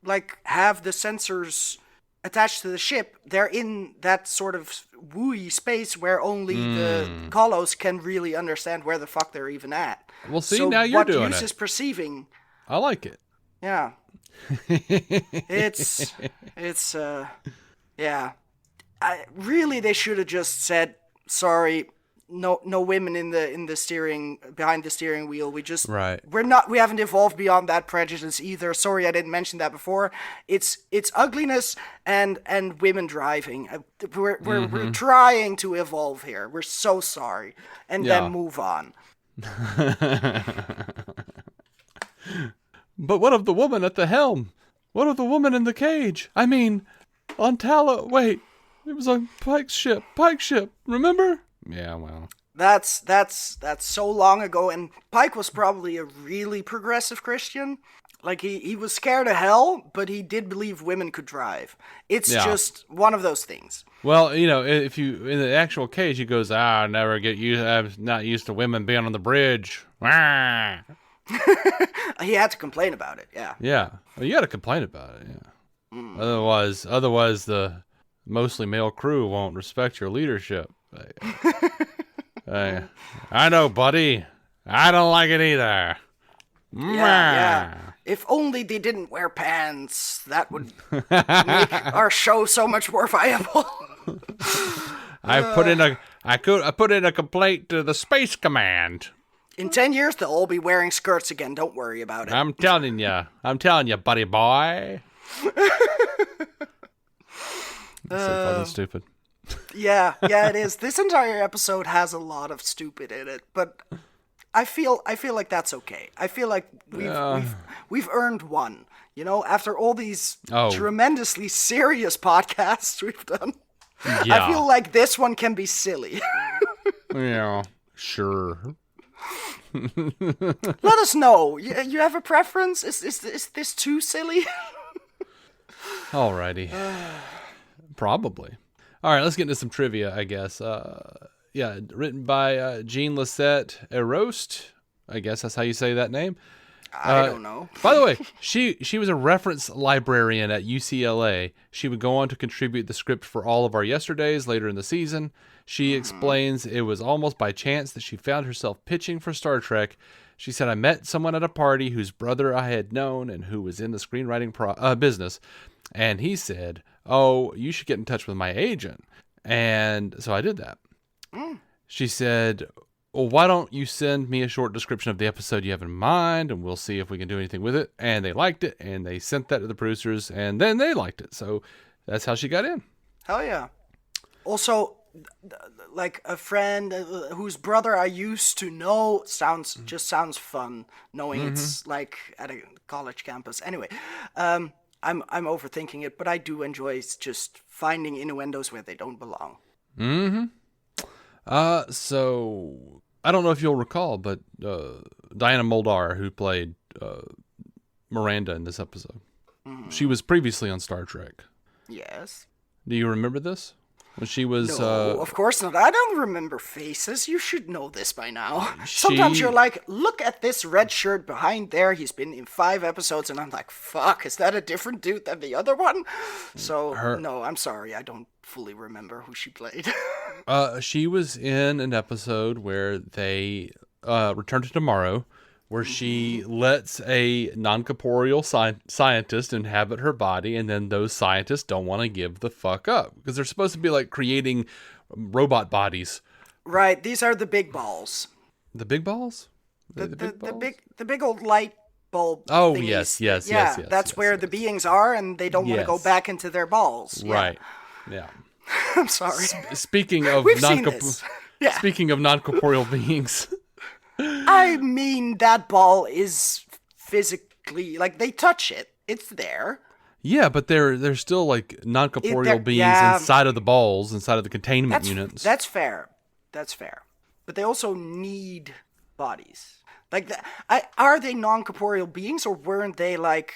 like have the sensors attached to the ship, they're in that sort of wooey space where only the Kalos can really understand where the fuck they're even at. Well, see, so now you're what doing use it. is perceiving. I like it. Yeah. It's yeah. Really they should have just said sorry, no women in the steering behind the steering wheel. Right. We haven't evolved beyond that prejudice either. Sorry I didn't mention that before. It's ugliness and women driving. We're trying to evolve here. We're so sorry. And Yeah. then move on. But what of the woman at the helm? What of the woman in the cage? I mean, on wait, it was on Pike's ship. Remember? Yeah, well. That's so long ago, and Pike was probably a really progressive Christian. Like he was scared of hell, but he did believe women could drive. It's Yeah. just one of those things. Well, you know, if you in the actual cage, he goes, I never get used. I'm not used to women being on the bridge. Ah. He had to complain about it. Yeah. Yeah, well, you got to complain about it. Yeah. Otherwise, the mostly male crew won't respect your leadership. I know, buddy. I don't like it either. Yeah. If only they didn't wear pants, that would make our show so much more viable. I put in a complaint to the Space Command. In 10 years, they'll all be wearing skirts again. Don't worry about it. I'm telling you, buddy boy. That's so fucking stupid. Yeah, it is. This entire episode has a lot of stupid in it, but I feel like that's okay. I feel like we've earned one. You know, after all these tremendously serious podcasts we've done, Yeah. I feel like this one can be silly. Yeah, sure. Let us know. You have a preference? Is this too silly? Alrighty. Probably. All right, let's get into some trivia, I guess. Written by Jean Lisette Erost. I guess that's how you say that name. I don't know. By the way, she was a reference librarian at UCLA. She would go on to contribute the script for all of our yesterdays later in the season. She explains it was almost by chance that she found herself pitching for Star Trek. She said, I met someone at a party whose brother I had known and who was in the screenwriting business. And he said, oh, you should get in touch with my agent. And so I did that. She said, well, why don't you send me a short description of the episode you have in mind, and we'll see if we can do anything with it. And they liked it, and they sent that to the producers, and then they liked it. So that's how she got in. Hell yeah. Also, like a friend whose brother I used to know sounds fun, knowing it's like at a college campus. Anyway, I'm overthinking it, but I do enjoy just finding innuendos where they don't belong. So I don't know if you'll recall, but Diana Muldaur, who played Miranda in this episode, she was previously on Star Trek. Yes. Do you remember this? When she was No, of course not. I don't remember faces. You should know this by now. Sometimes you're like, look at this red shirt behind there. He's been in 5 episodes, and I'm like, fuck, is that a different dude than the other one? So, no, I'm sorry. I don't fully remember who she played. She was in an episode where they Return to Tomorrow, where she lets a non-corporeal scientist inhabit her body, and then those scientists don't want to give the fuck up because they're supposed to be like creating robot bodies. Right, these are the big balls. The big balls? The big old light bulb. Oh, thingies. yes. That's where the beings are, and they don't want to go back into their balls. Right. Yeah. I'm sorry. Speaking of speaking of non-corporeal beings. I mean, that ball is physically, like, they touch it. It's there. Yeah, but they're still, like, non-corporeal beings inside of the balls, inside of the containment units. That's fair. But they also need bodies. Like, are they non-corporeal beings, or weren't they, like,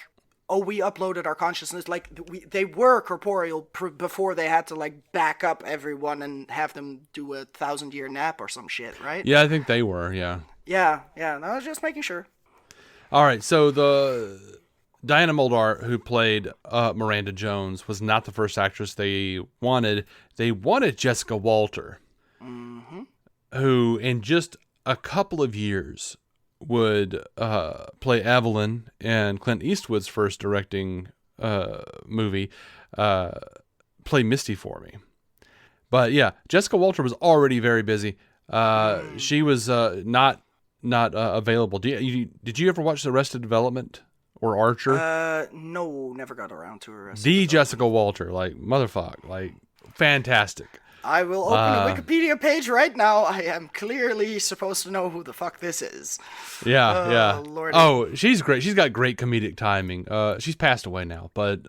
we uploaded our consciousness? Like, they were corporeal before they had to, like, back up everyone and have them do a 1,000-year nap or some shit, right? Yeah, I think they were, yeah. Yeah, I was just making sure. All right, so the Diana Muldaur, who played Miranda Jones, was not the first actress they wanted. They wanted Jessica Walter, who in just a couple of years would play Evelyn in Clint Eastwood's first directing movie, play Misty for me. But yeah, Jessica Walter was already very busy. She was not available. Did you ever watch Arrested Development or Archer? No, never got around to Arrested Development. Jessica Walter, like motherfucker, like fantastic. I will open a Wikipedia page right now. I am clearly supposed to know who the fuck this is. Yeah. Lordy. Oh, she's great. She's got great comedic timing. She's passed away now, but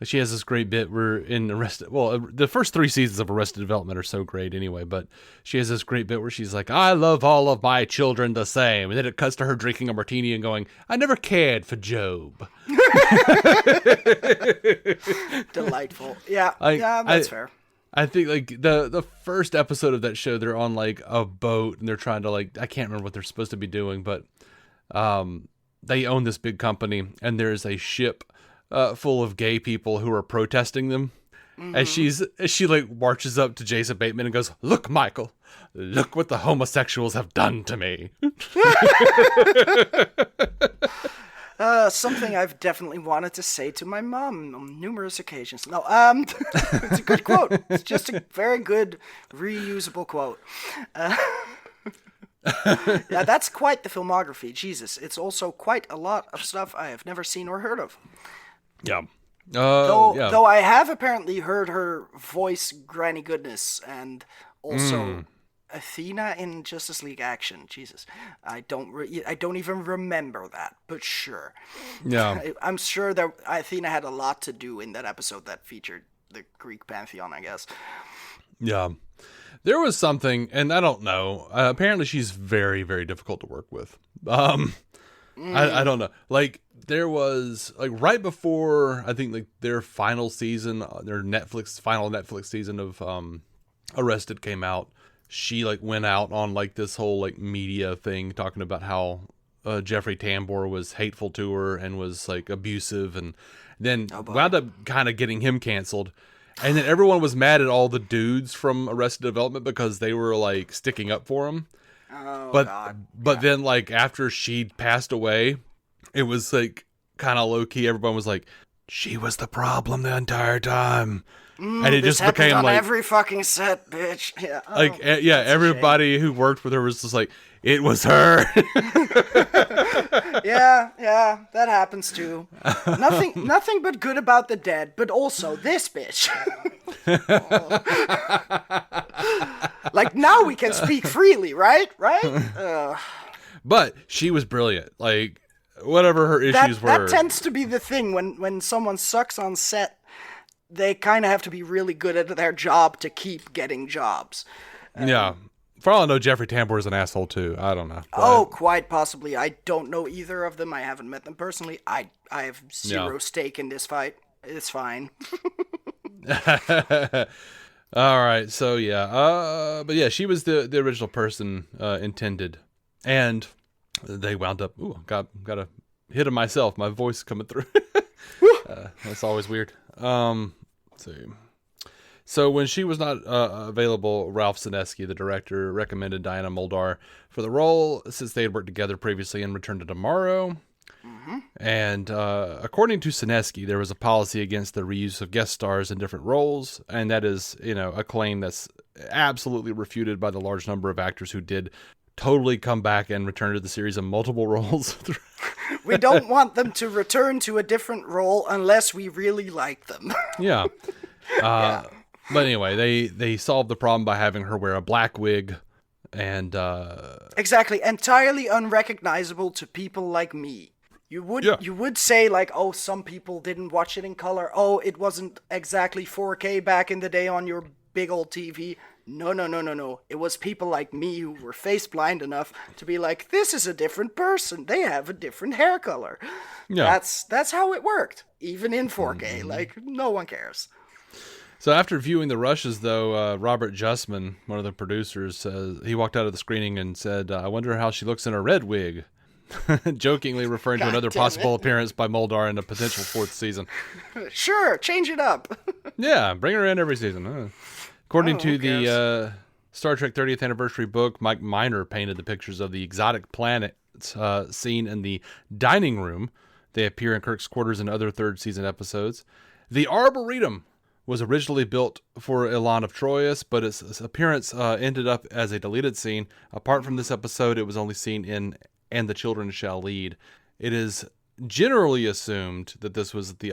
she has this great bit where in Arrested. Well, the first 3 seasons of Arrested Development are so great anyway. But she has this great bit where she's like, "I love all of my children the same," and then it cuts to her drinking a martini and going, "I never cared for Job." Delightful. Yeah, that's fair. I think like the first episode of that show, they're on like a boat and they're trying to like, I can't remember what they're supposed to be doing, but they own this big company and there's a ship full of gay people who are protesting them. As she like marches up to Jason Bateman and goes, "Look, Michael, look what the homosexuals have done to me." Something I've definitely wanted to say to my mom on numerous occasions. No, it's a good quote. It's just a very good, reusable quote. Yeah, that's quite the filmography. Jesus, it's also quite a lot of stuff I have never seen or heard of. Yeah. Though I have apparently heard her voice Granny Goodness and also Athena in Justice League Action. Jesus, I don't even remember that, but sure. Yeah. I'm sure that Athena had a lot to do in that episode that featured the Greek pantheon, I guess. Yeah. There was something, and I don't know. Apparently, she's very, very difficult to work with. I don't know. Like, there was, like, right before, I think, like, their final season, their final Netflix season of Arrested came out, she, like, went out on, like, this whole, like, media thing talking about how Jeffrey Tambor was hateful to her and was, like, abusive, and then wound up kind of getting him canceled. And then everyone was mad at all the dudes from Arrested Development because they were, like, sticking up for him. But then, like, after she passed away, it was, like, kind of low-key. Everyone was like, she was the problem the entire time. And it just became on like every fucking set, bitch. Yeah. Like, everybody who worked with her was just like, it was her. Yeah, that happens too. Nothing but good about the dead, but also this bitch. Like, now we can speak freely, right? But she was brilliant. Like, whatever her issues were. That tends to be the thing when someone sucks on set. They kind of have to be really good at their job to keep getting jobs. Yeah. For all I know, Jeffrey Tambor is an asshole too. I don't know. Oh, But, quite possibly. I don't know either of them. I haven't met them personally. I have yeah. zero stake in this fight. It's fine. All right. So yeah. But yeah, she was the original person intended, and they wound up. Ooh, got a hit of myself. My voice coming through. That's always weird. Let's see. So when she was not available, Ralph Sinesky, the director, recommended Diana Muldaur for the role since they had worked together previously in Return to Tomorrow. Mm-hmm. And according to Sinesky, there was a policy against the reuse of guest stars in different roles, and that is, a claim that's absolutely refuted by the large number of actors who did totally come back and return to the series in multiple roles. We don't want them to return to a different role unless we really like them. Yeah. But anyway, they solved the problem by having her wear a black wig, and Exactly, entirely unrecognizable to people like me. You would say like, oh, some people didn't watch it in color. Oh, it wasn't exactly 4K back in the day on your big old TV. No. It was people like me who were face blind enough to be like, this is a different person. They have a different hair color. Yeah. That's how it worked, even in 4K. Like, no one cares. So after viewing the rushes, though, Robert Justman, one of the producers, he walked out of the screening and said, I wonder how she looks in a red wig, jokingly referring to another possible appearance by Muldaur in a potential fourth season. Sure, change it up. Yeah, bring her in every season. According to the Star Trek 30th anniversary book, Mike Miner painted the pictures of the exotic planets seen in the dining room. They appear in Kirk's quarters in other third season episodes. The Arboretum was originally built for Elan of Troyes, but its appearance ended up as a deleted scene. Apart from this episode, it was only seen in And the Children Shall Lead. It is generally assumed that this was the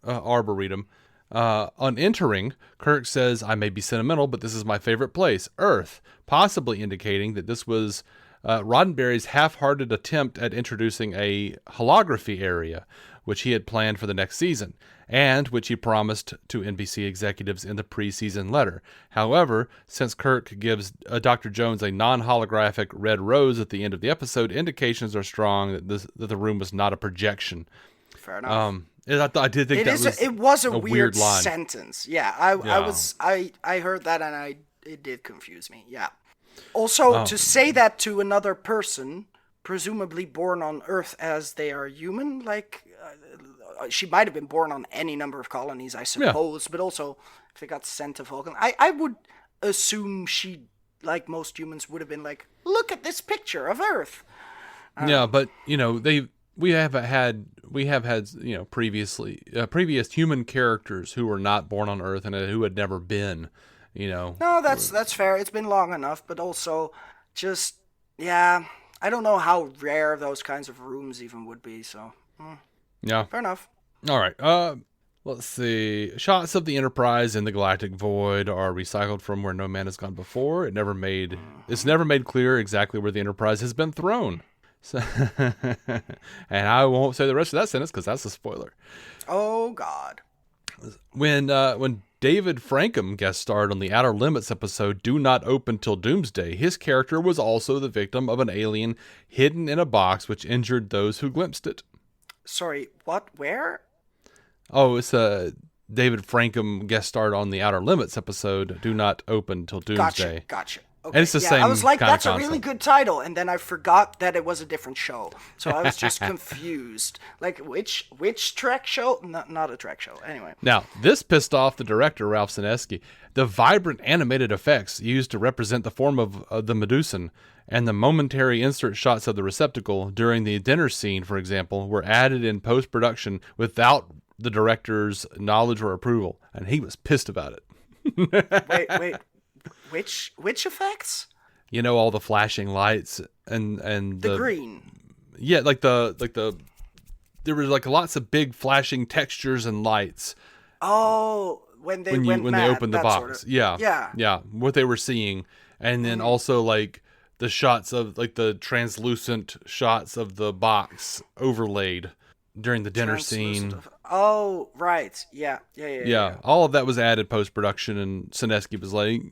Arboretum. On entering, Kirk says, I may be sentimental, but this is my favorite place, Earth, possibly indicating that this was Roddenberry's half-hearted attempt at introducing a holography area, which he had planned for the next season, and which he promised to NBC executives in the pre-season letter. However, since Kirk gives Dr. Jones a non-holographic red rose at the end of the episode, indications are strong that the room was not a projection. Fair enough. I did think it was a weird line. sentence. Yeah, I heard that and it did confuse me. Yeah. Also, to say that to another person, presumably born on Earth as they are human, like she might have been born on any number of colonies, I suppose. Yeah. But also, if they got sent to Vulcan, I would assume she, like most humans, would have been like, look at this picture of Earth. Yeah, but we have had previous human characters who were not born on Earth and who had never been, No, that's fair. It's been long enough, but also just I don't know how rare those kinds of rooms even would be. So yeah, fair enough. All right. Let's see. Shots of the Enterprise in the galactic void are recycled from where no man has gone before. It's never made clear exactly where the Enterprise has been thrown. So, and I won't say the rest of that sentence because that's a spoiler. Oh God! When David Frankham guest starred on the Outer Limits episode "Do Not Open Till Doomsday," his character was also the victim of an alien hidden in a box, which injured those who glimpsed it. Sorry, what? Where? Oh, it's David Frankham guest starred on the Outer Limits episode "Do Not Open Till Doomsday." Gotcha. Okay. And it's the same. I was like, that's a concept. really good title, and then I forgot that it was a different show, so I was just confused. Like, which Trek show? Not a Trek show. Anyway. Now, this pissed off the director, Ralph Sinesky. The vibrant animated effects used to represent the form of the Medusan and the momentary insert shots of the receptacle during the dinner scene, for example, were added in post-production without the director's knowledge or approval, and he was pissed about it. Wait. Which effects? All the flashing lights and the green. Yeah, there was lots of big flashing textures and lights. Oh, when they opened the box. Sort of, yeah. What they were seeing, and then also the shots of the translucent shots of the box overlaid during the dinner scene. Oh, right. Yeah. All of that was added post production, and Sinesky was like,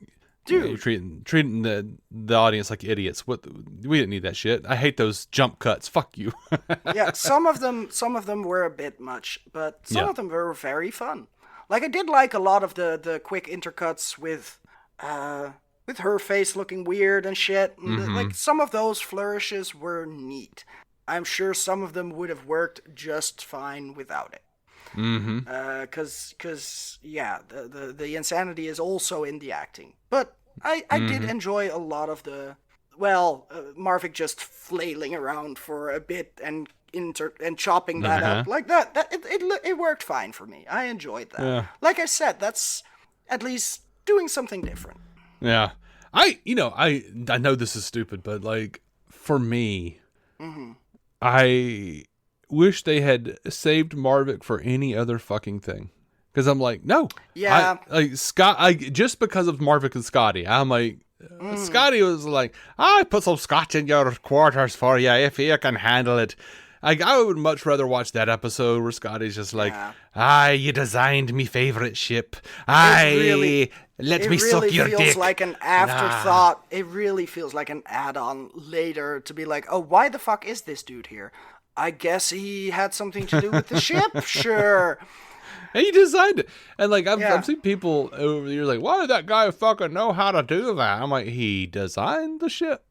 Yeah, you're dude. treating the audience like idiots. What we didn't need that shit. I hate those jump cuts. Fuck you. Yeah, some of them were a bit much, but some Yeah. of them were very fun. Like I did like a lot of the quick intercuts with her face looking weird and shit. And, Mm-hmm. like some of those flourishes were neat. I'm sure some of them would have worked just fine without it. Mm-hmm. Cause yeah, the insanity is also in the acting. But I did Mm-hmm. enjoy a lot of Marvick just flailing around for a bit and chopping that Uh-huh. up like that. It worked fine for me. I enjoyed that. Yeah. Like I said, that's at least doing something different. Yeah. I know this is stupid, but like for me, Hmm. I wish they had saved Marvick for any other fucking thing. Because I'm like, no, I Yeah. like Scott. I just because of Marvick and Scotty, I'm like, Mm. Scotty was like, I put some scotch in your quarters for you if you can handle it. I would much rather watch that episode where Scotty's just like, Yeah. you designed me favorite ship. It really Let It me suck really your feels dick. like an Nah. afterthought. It really feels like an add-on later to be like, oh, why the fuck is this dude here? I guess he had something to do with the ship. Sure. And he designed it. And like Yeah. I've seen people over the years like, why did that guy fucking know how to do that? I'm like, he designed the ship.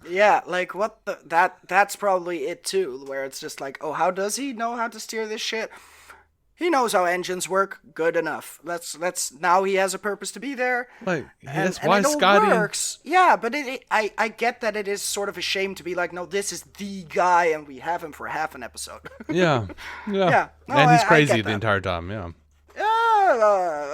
Yeah, like what the that's probably it too, where it's just like, oh, how does he know how to steer this shit? He knows how engines work. Good enough. That's now he has a purpose to be there. Like that's And why it all Scotty. works. Yeah, but I get that it is sort of a shame to be like, no, this is the guy, and we have him for half an episode. Yeah, yeah, Yeah, no, and he's I crazy get the that. entire time. Yeah,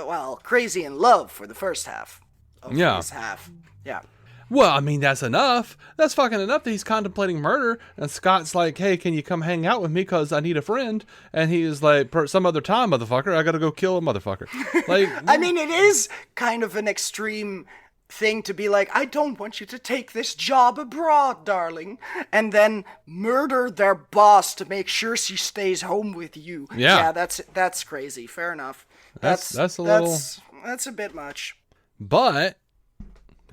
Well, crazy in love for the first half of yeah. this half. Yeah, Well, I mean, that's enough. That's fucking enough that he's contemplating murder. And Scott's like, hey, can you come hang out with me because I need a friend? And he's like, some other time, motherfucker, I gotta go kill a motherfucker. Like, I mean, it is kind of an extreme thing to be like, I don't want you to take this job abroad, darling, and then murder their boss to make sure she stays home with you. Yeah. That's crazy. Fair enough. That's a little- that's a bit much. but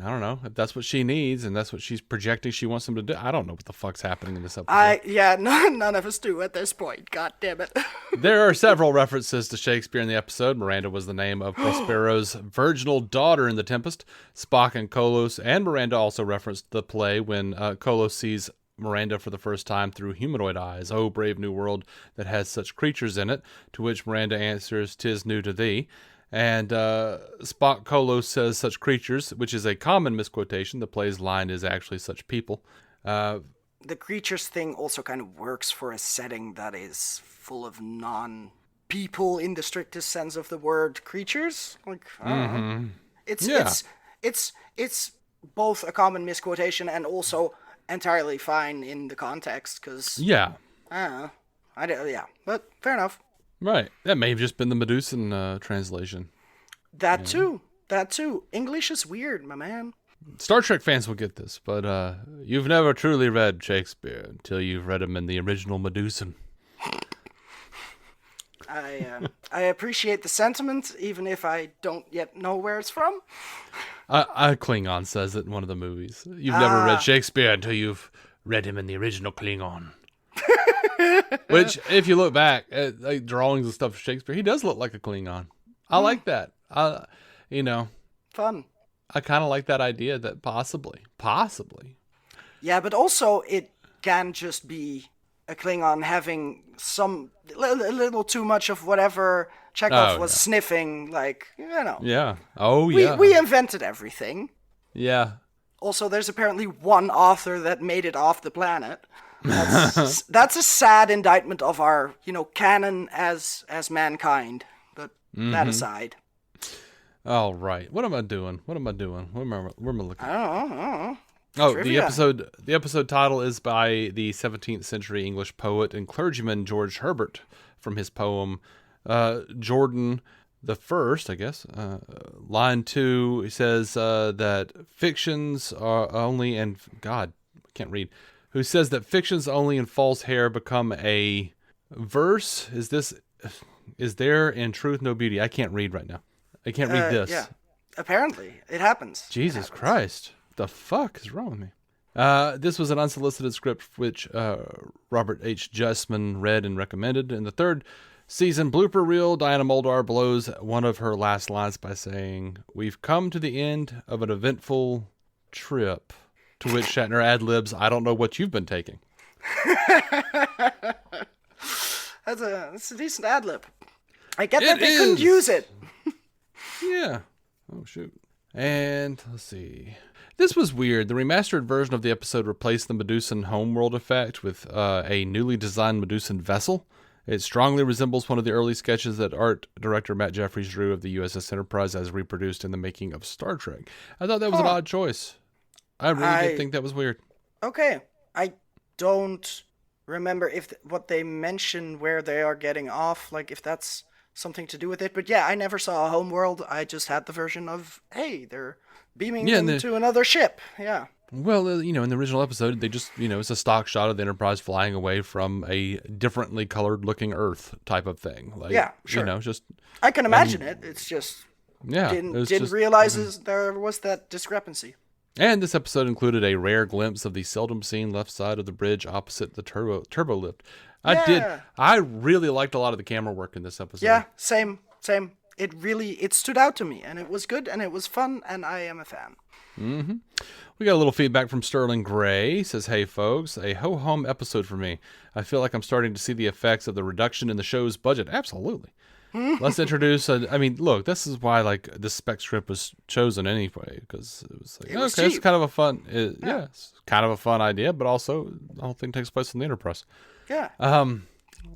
I don't know if that's what she needs and that's what she's projecting she wants him to do. I don't know what the fuck's happening in this episode. None of us do at this point. God damn it. There are several references to Shakespeare in the episode. Miranda was the name of Prospero's virginal daughter in The Tempest. Spock and Kolos and Miranda also referenced the play when Kolos sees Miranda for the first time through humanoid eyes. Oh, brave new world that has such creatures in it. To which Miranda answers, "'Tis new to thee." And Spock Kolos says such creatures, which is a common misquotation. The play's line is actually such people. The creatures thing also kind of works for a setting that is full of non-people in the strictest sense of the word creatures. Like, I don't know. It's Yeah. it's both a common misquotation and also entirely fine in the context because Yeah, I don't know. Yeah, but fair enough. right. That may have just been the Medusan translation. That too. That too. English is weird, my man. Star Trek fans will get this, but you've never truly read Shakespeare until you've read him in the original Medusan. I appreciate the sentiment, even if I don't yet know where it's from. Klingon says it in one of the movies. You've never read Shakespeare until you've read him in the original Klingon. Which, if you look back at like drawings and stuff of Shakespeare, he does look like a Klingon. I like that. Fun. I kind of like that idea that possibly. Yeah, but also it can just be a Klingon having a little too much of whatever Chekhov was sniffing. Like, Yeah. Oh, yeah. we invented everything. Yeah. Also, there's apparently one author that made it off the planet. That's a sad indictment of our, canon as mankind. But that aside. All right. What am I doing? Where am I looking? I don't know. Oh, Trivia. the episode title is by the 17th century English poet and clergyman George Herbert from his poem Jordan the First, I guess. Line 2, he says that fictions are only, and God, I can't read, who says that fictions only in false hair become a verse. Is there in truth no beauty? I can't read right now. I can't read this. Yeah. Apparently, it happens. Jesus Christ. What the fuck is wrong with me? This was an unsolicited script which Robert H. Justman read and recommended. In the third season blooper reel, Diana Muldaur blows one of her last lines by saying, "We've come to the end of an eventful trip." To which Shatner ad-libs, "I don't know what you've been taking." That's a decent ad lib. I get that they couldn't use it. Yeah. Oh, shoot. And let's see. This was weird. The remastered version of the episode replaced the Medusan homeworld effect with a newly designed Medusan vessel. It strongly resembles one of the early sketches that art director Matt Jeffries drew of the USS Enterprise as reproduced in the making of Star Trek. I thought that was an odd choice. I really did think that was weird. Okay. I don't remember what they mention where they are getting off, like if that's something to do with it. But yeah, I never saw a homeworld. I just had the version of, hey, they're beaming into another ship. Yeah. Well, in the original episode, they just, it's a stock shot of the Enterprise flying away from a differently colored looking Earth type of thing. Like, yeah, sure. Just. I can imagine it. It's just. Yeah. Didn't realize there was that discrepancy. And this episode included a rare glimpse of the seldom seen left side of the bridge opposite the turbo lift. I really liked a lot of the camera work in this episode. Yeah, same. It stood out to me, and it was good, and it was fun, and I am a fan. Mm-hmm. We got a little feedback from Sterling Gray. He says, "Hey folks, a ho-hum episode for me. I feel like I'm starting to see the effects of the reduction in the show's budget." Absolutely. Let's introduce. Look, this is why this spec script was chosen anyway, because it was like, okay, it's kind of a fun. It's kind of a fun idea, but also the whole thing takes place in the Enterprise. Yeah.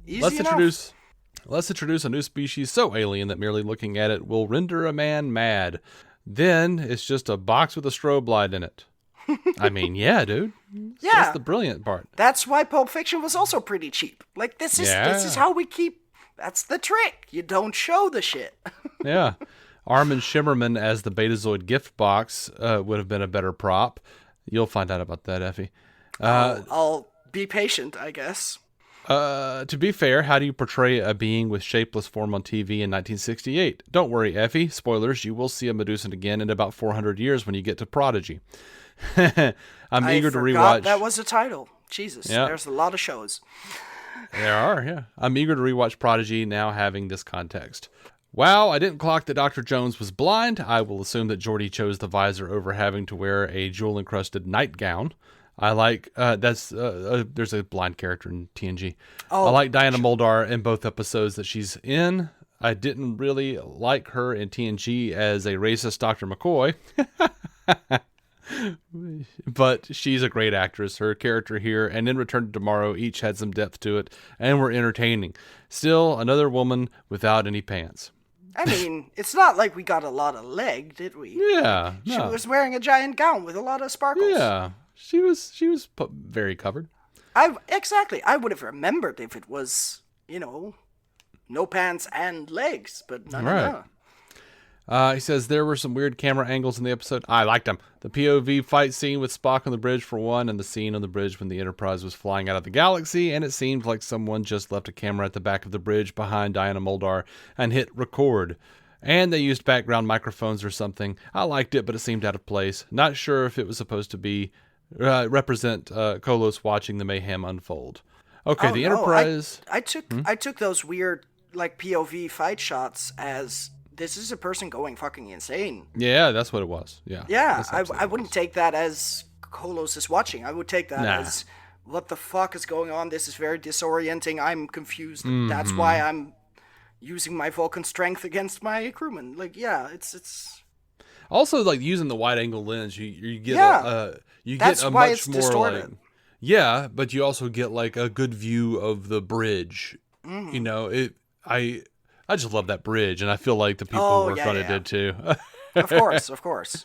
Let's introduce a new species so alien that merely looking at it will render a man mad. Then it's just a box with a strobe light in it. Yeah, dude. Yeah. That's the brilliant part. That's why Pulp Fiction was also pretty cheap. Like this is how we keep. That's the trick. You don't show the shit. Yeah. Armin Shimmerman as the Betazoid gift box would have been a better prop. You'll find out about that, Effie. I'll be patient, I guess. To be fair, how do you portray a being with shapeless form on TV in 1968? Don't worry, Effie. Spoilers, you will see a Medusan again in about 400 years when you get to Prodigy. I'm eager to rewatch. That was a title. Jesus, There's a lot of shows. There are, yeah. I'm eager to rewatch Prodigy now having this context. Wow, I didn't clock that Dr. Jones was blind. I will assume that Geordi chose the visor over having to wear a jewel-encrusted nightgown. I like, there's a blind character in TNG. I like Diana Muldaur in both episodes that she's in. I didn't really like her in TNG as a racist Dr. McCoy. But she's a great actress. Her character here and in Return to Tomorrow each had some depth to it and were entertaining. Still, another woman without any pants. It's not like we got a lot of leg, did we? Yeah. No. She was wearing a giant gown with a lot of sparkles. Yeah. She was very covered. I would have remembered if it was, no pants and legs, but no. He says there were some weird camera angles in the episode. I liked them. The POV fight scene with Spock on the bridge for one, and the scene on the bridge when the Enterprise was flying out of the galaxy, and it seemed like someone just left a camera at the back of the bridge behind Diana Muldaur and hit record. And they used background microphones or something. I liked it, but it seemed out of place. Not sure if it was supposed to be represent Kolos watching the mayhem unfold. Okay, the Enterprise. I took those weird POV fight shots as this is a person going fucking insane. Yeah, that's what it was. Yeah. Yeah, I wouldn't take that as Kolos is watching. I would take that as what the fuck is going on. This is very disorienting. I'm confused. Mm-hmm. That's why I'm using my Vulcan strength against my crewman. It's. Also, using the wide angle lens, you get a much more distorted. But you also get a good view of the bridge. Mm-hmm. I just love that bridge, and I feel like the people who worked on it did too. Of course.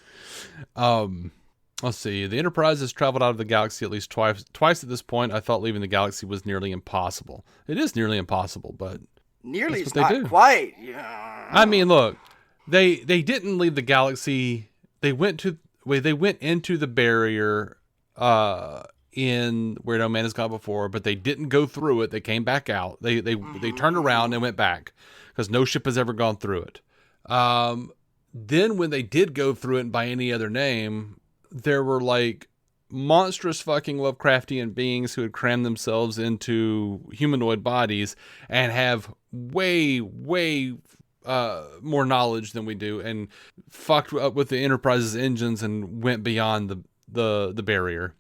Let's see. The Enterprise has traveled out of the galaxy at least twice at this point. I thought leaving the galaxy was nearly impossible. It is nearly impossible, but nearly is not quite. Yeah. Look. They didn't leave the galaxy. They went into the barrier in where no man has gone before, but they didn't go through it. They came back out. They turned around and went back because no ship has ever gone through it. then when they did go through it by any other name, there were like monstrous fucking Lovecraftian beings who had crammed themselves into humanoid bodies and have way more knowledge than we do, and fucked up with the Enterprise's engines and went beyond the barrier.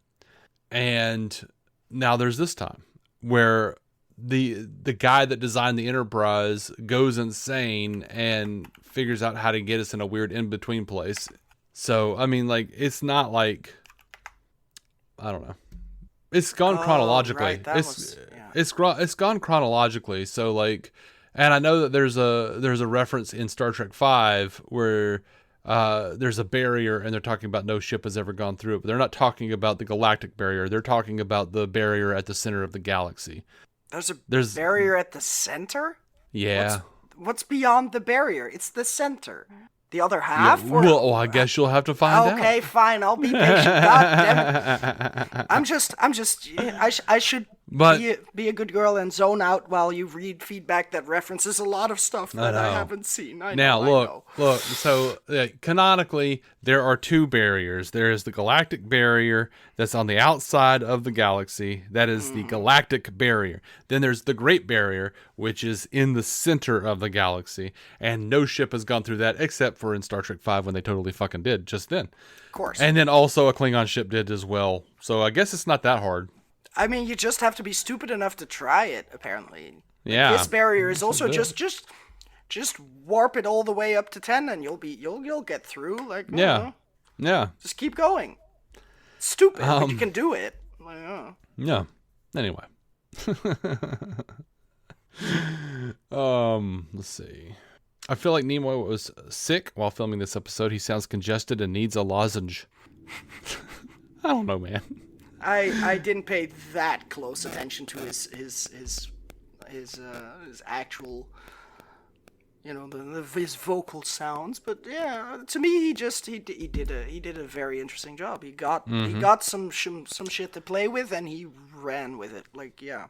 And now there's this time where the guy that designed the Enterprise goes insane and figures out how to get us in a weird in-between place. So, I mean, like, it's not like, I don't know. It's gone chronologically. Right. It's gone chronologically. So, like, and I know that there's a reference in Star Trek V where there's a barrier and they're talking about no ship has ever gone through it, but they're not talking about the galactic barrier. They're talking about the barrier at the center of the galaxy. There's barrier at the center? Yeah. What's beyond the barrier? It's the center. The other half? Yeah, well, I guess you'll have to find out. Okay, fine. I'll be patient. God damn it. I should be a good girl and zone out while you read feedback that references a lot of stuff that I haven't seen. Look. So canonically, there are two barriers. There is the galactic barrier that's on the outside of the galaxy. That is the galactic barrier. Then there's the Great Barrier, which is in the center of the galaxy, and no ship has gone through that except for in Star Trek V when they totally fucking did just then. Of course. And then also a Klingon ship did as well. So I guess it's not that hard. I mean, you just have to be stupid enough to try it, apparently. Yeah. This barrier is also just warp it all the way up to 10 and you'll get through. Like, yeah. Yeah. Just keep going. Stupid, but you can do it. Like, Yeah. Anyway. Let's see. I feel like Nimoy was sick while filming this episode. He sounds congested and needs a lozenge. I don't know, man. I didn't pay that close attention to his actual, his vocal sounds, but yeah, to me he did a very interesting job. He got some shit to play with and he ran with it. Like, yeah.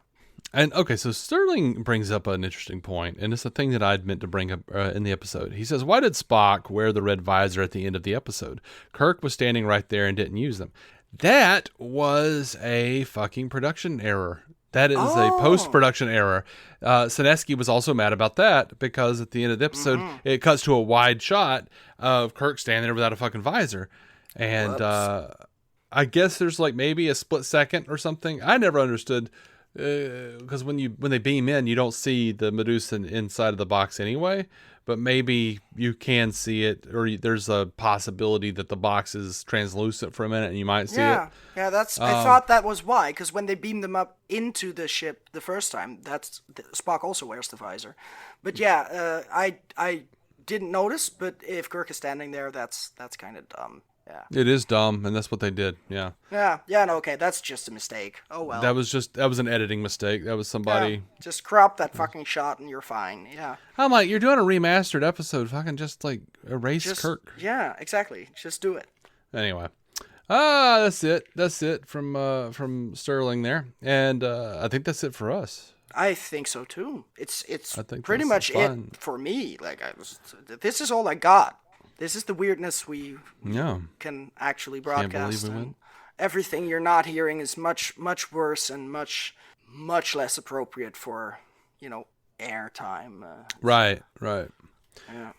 And okay, so Sterling brings up an interesting point, and it's a thing that I'd meant to bring up in the episode. He says, "Why did Spock wear the red visor at the end of the episode? Kirk was standing right there and didn't use them." That was a fucking production error. That is a post-production error. Sineski was also mad about that because at the end of the episode, it cuts to a wide shot of Kirk standing there without a fucking visor. And I guess there's like maybe a split second or something. I never understood because when they beam in, you don't see the Medusa inside of the box anyway. But maybe you can see it, or there's a possibility that the box is translucent for a minute and you might see it. Yeah, that's. I thought that was why, because when they beam them up into the ship the first time, Spock also wears the visor. But yeah, I didn't notice. But if Kirk is standing there, that's kind of dumb. Yeah. It is dumb, and that's what they did. Yeah. Yeah. No, okay, that's just a mistake. Oh well. That was an editing mistake. That was somebody. Yeah, just crop that fucking shot, and you're fine. Yeah. I'm like, you're doing a remastered episode. Fucking just like erase Kirk. Yeah, exactly. Just do it. Anyway. That's it. That's it from Sterling there, and I think that's it for us. I think so too. It's pretty much it for me. Like this is all I got. This is the weirdness we can actually broadcast. And everything you're not hearing is much, much worse and much, much less appropriate for, airtime. Right. Yeah.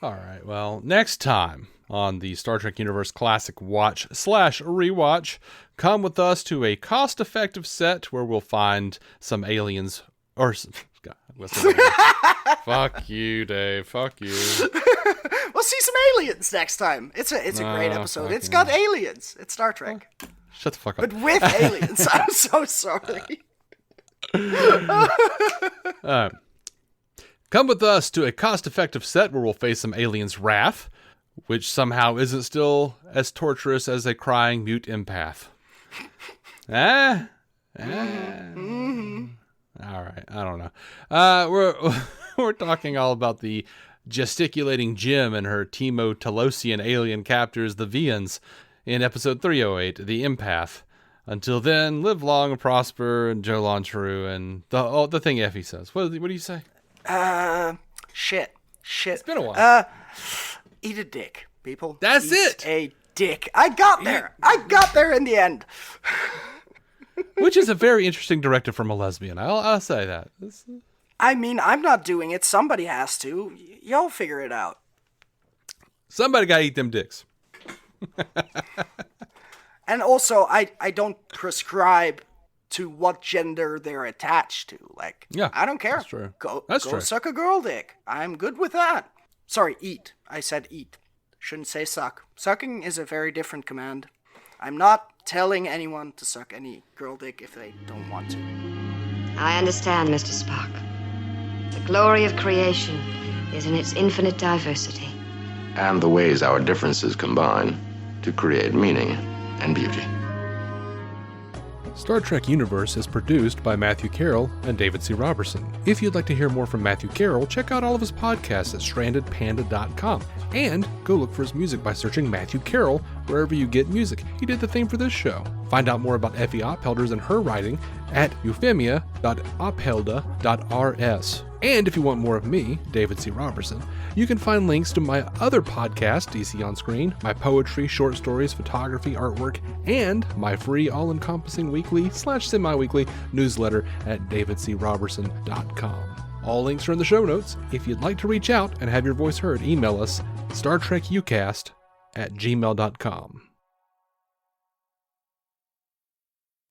All right. Well, next time on the Star Trek Universe Classic Watch/Rewatch, come with us to a cost-effective set where we'll find some aliens or. God, fuck you, Dave. Fuck you. We'll see some aliens next time. It's a great episode. It's got aliens. It's Star Trek. Shut the fuck up. But with aliens. I'm so sorry. Come with us to a cost-effective set where we'll face some aliens' wrath, which somehow isn't still as torturous as a crying mute empath. All right, I don't know. We're talking all about the gesticulating Jim and her Timo Talosian alien captors, the Vians, in episode 308, The Empath. Until then, live long and prosper, and Joe Lontrue, and the thing Effie says. What do you say? Shit. It's been a while. Eat a dick. people. That's He's it! a dick. I got there. I got there in the end. Which is a very interesting directive from a lesbian. I'll say that. I mean, I'm not doing it. Somebody has to. Y'all figure it out. Somebody gotta eat them dicks. And also, I don't prescribe to what gender they're attached to. Like, Yeah, I don't care. that's true. Go That's true. suck a girl dick. I'm good with that. Sorry, eat. I said eat. Shouldn't say suck. Sucking is a very different command. I'm not telling anyone to suck any girl dick if they don't want to. I understand, Mr. Spock. The glory of creation is in its infinite diversity. And the ways our differences combine to create meaning and beauty. Star Trek Universe is produced by Matthew Carroll and David C. Robertson. If you'd like to hear more from Matthew Carroll, check out all of his podcasts at strandedpanda.com. And go look for his music by searching Matthew Carroll wherever you get music. He did the theme for this show. Find out more about Effie Ophelders and her writing at euphemia.ophelda.rs. And if you want more of me, David C. Robertson, you can find links to my other podcast, DC On Screen, my poetry, short stories, photography, artwork, and my free all-encompassing weekly/semi-weekly newsletter at davidcrobertson.com. All links are in the show notes. If you'd like to reach out and have your voice heard, email us StarTrekUcast@gmail.com.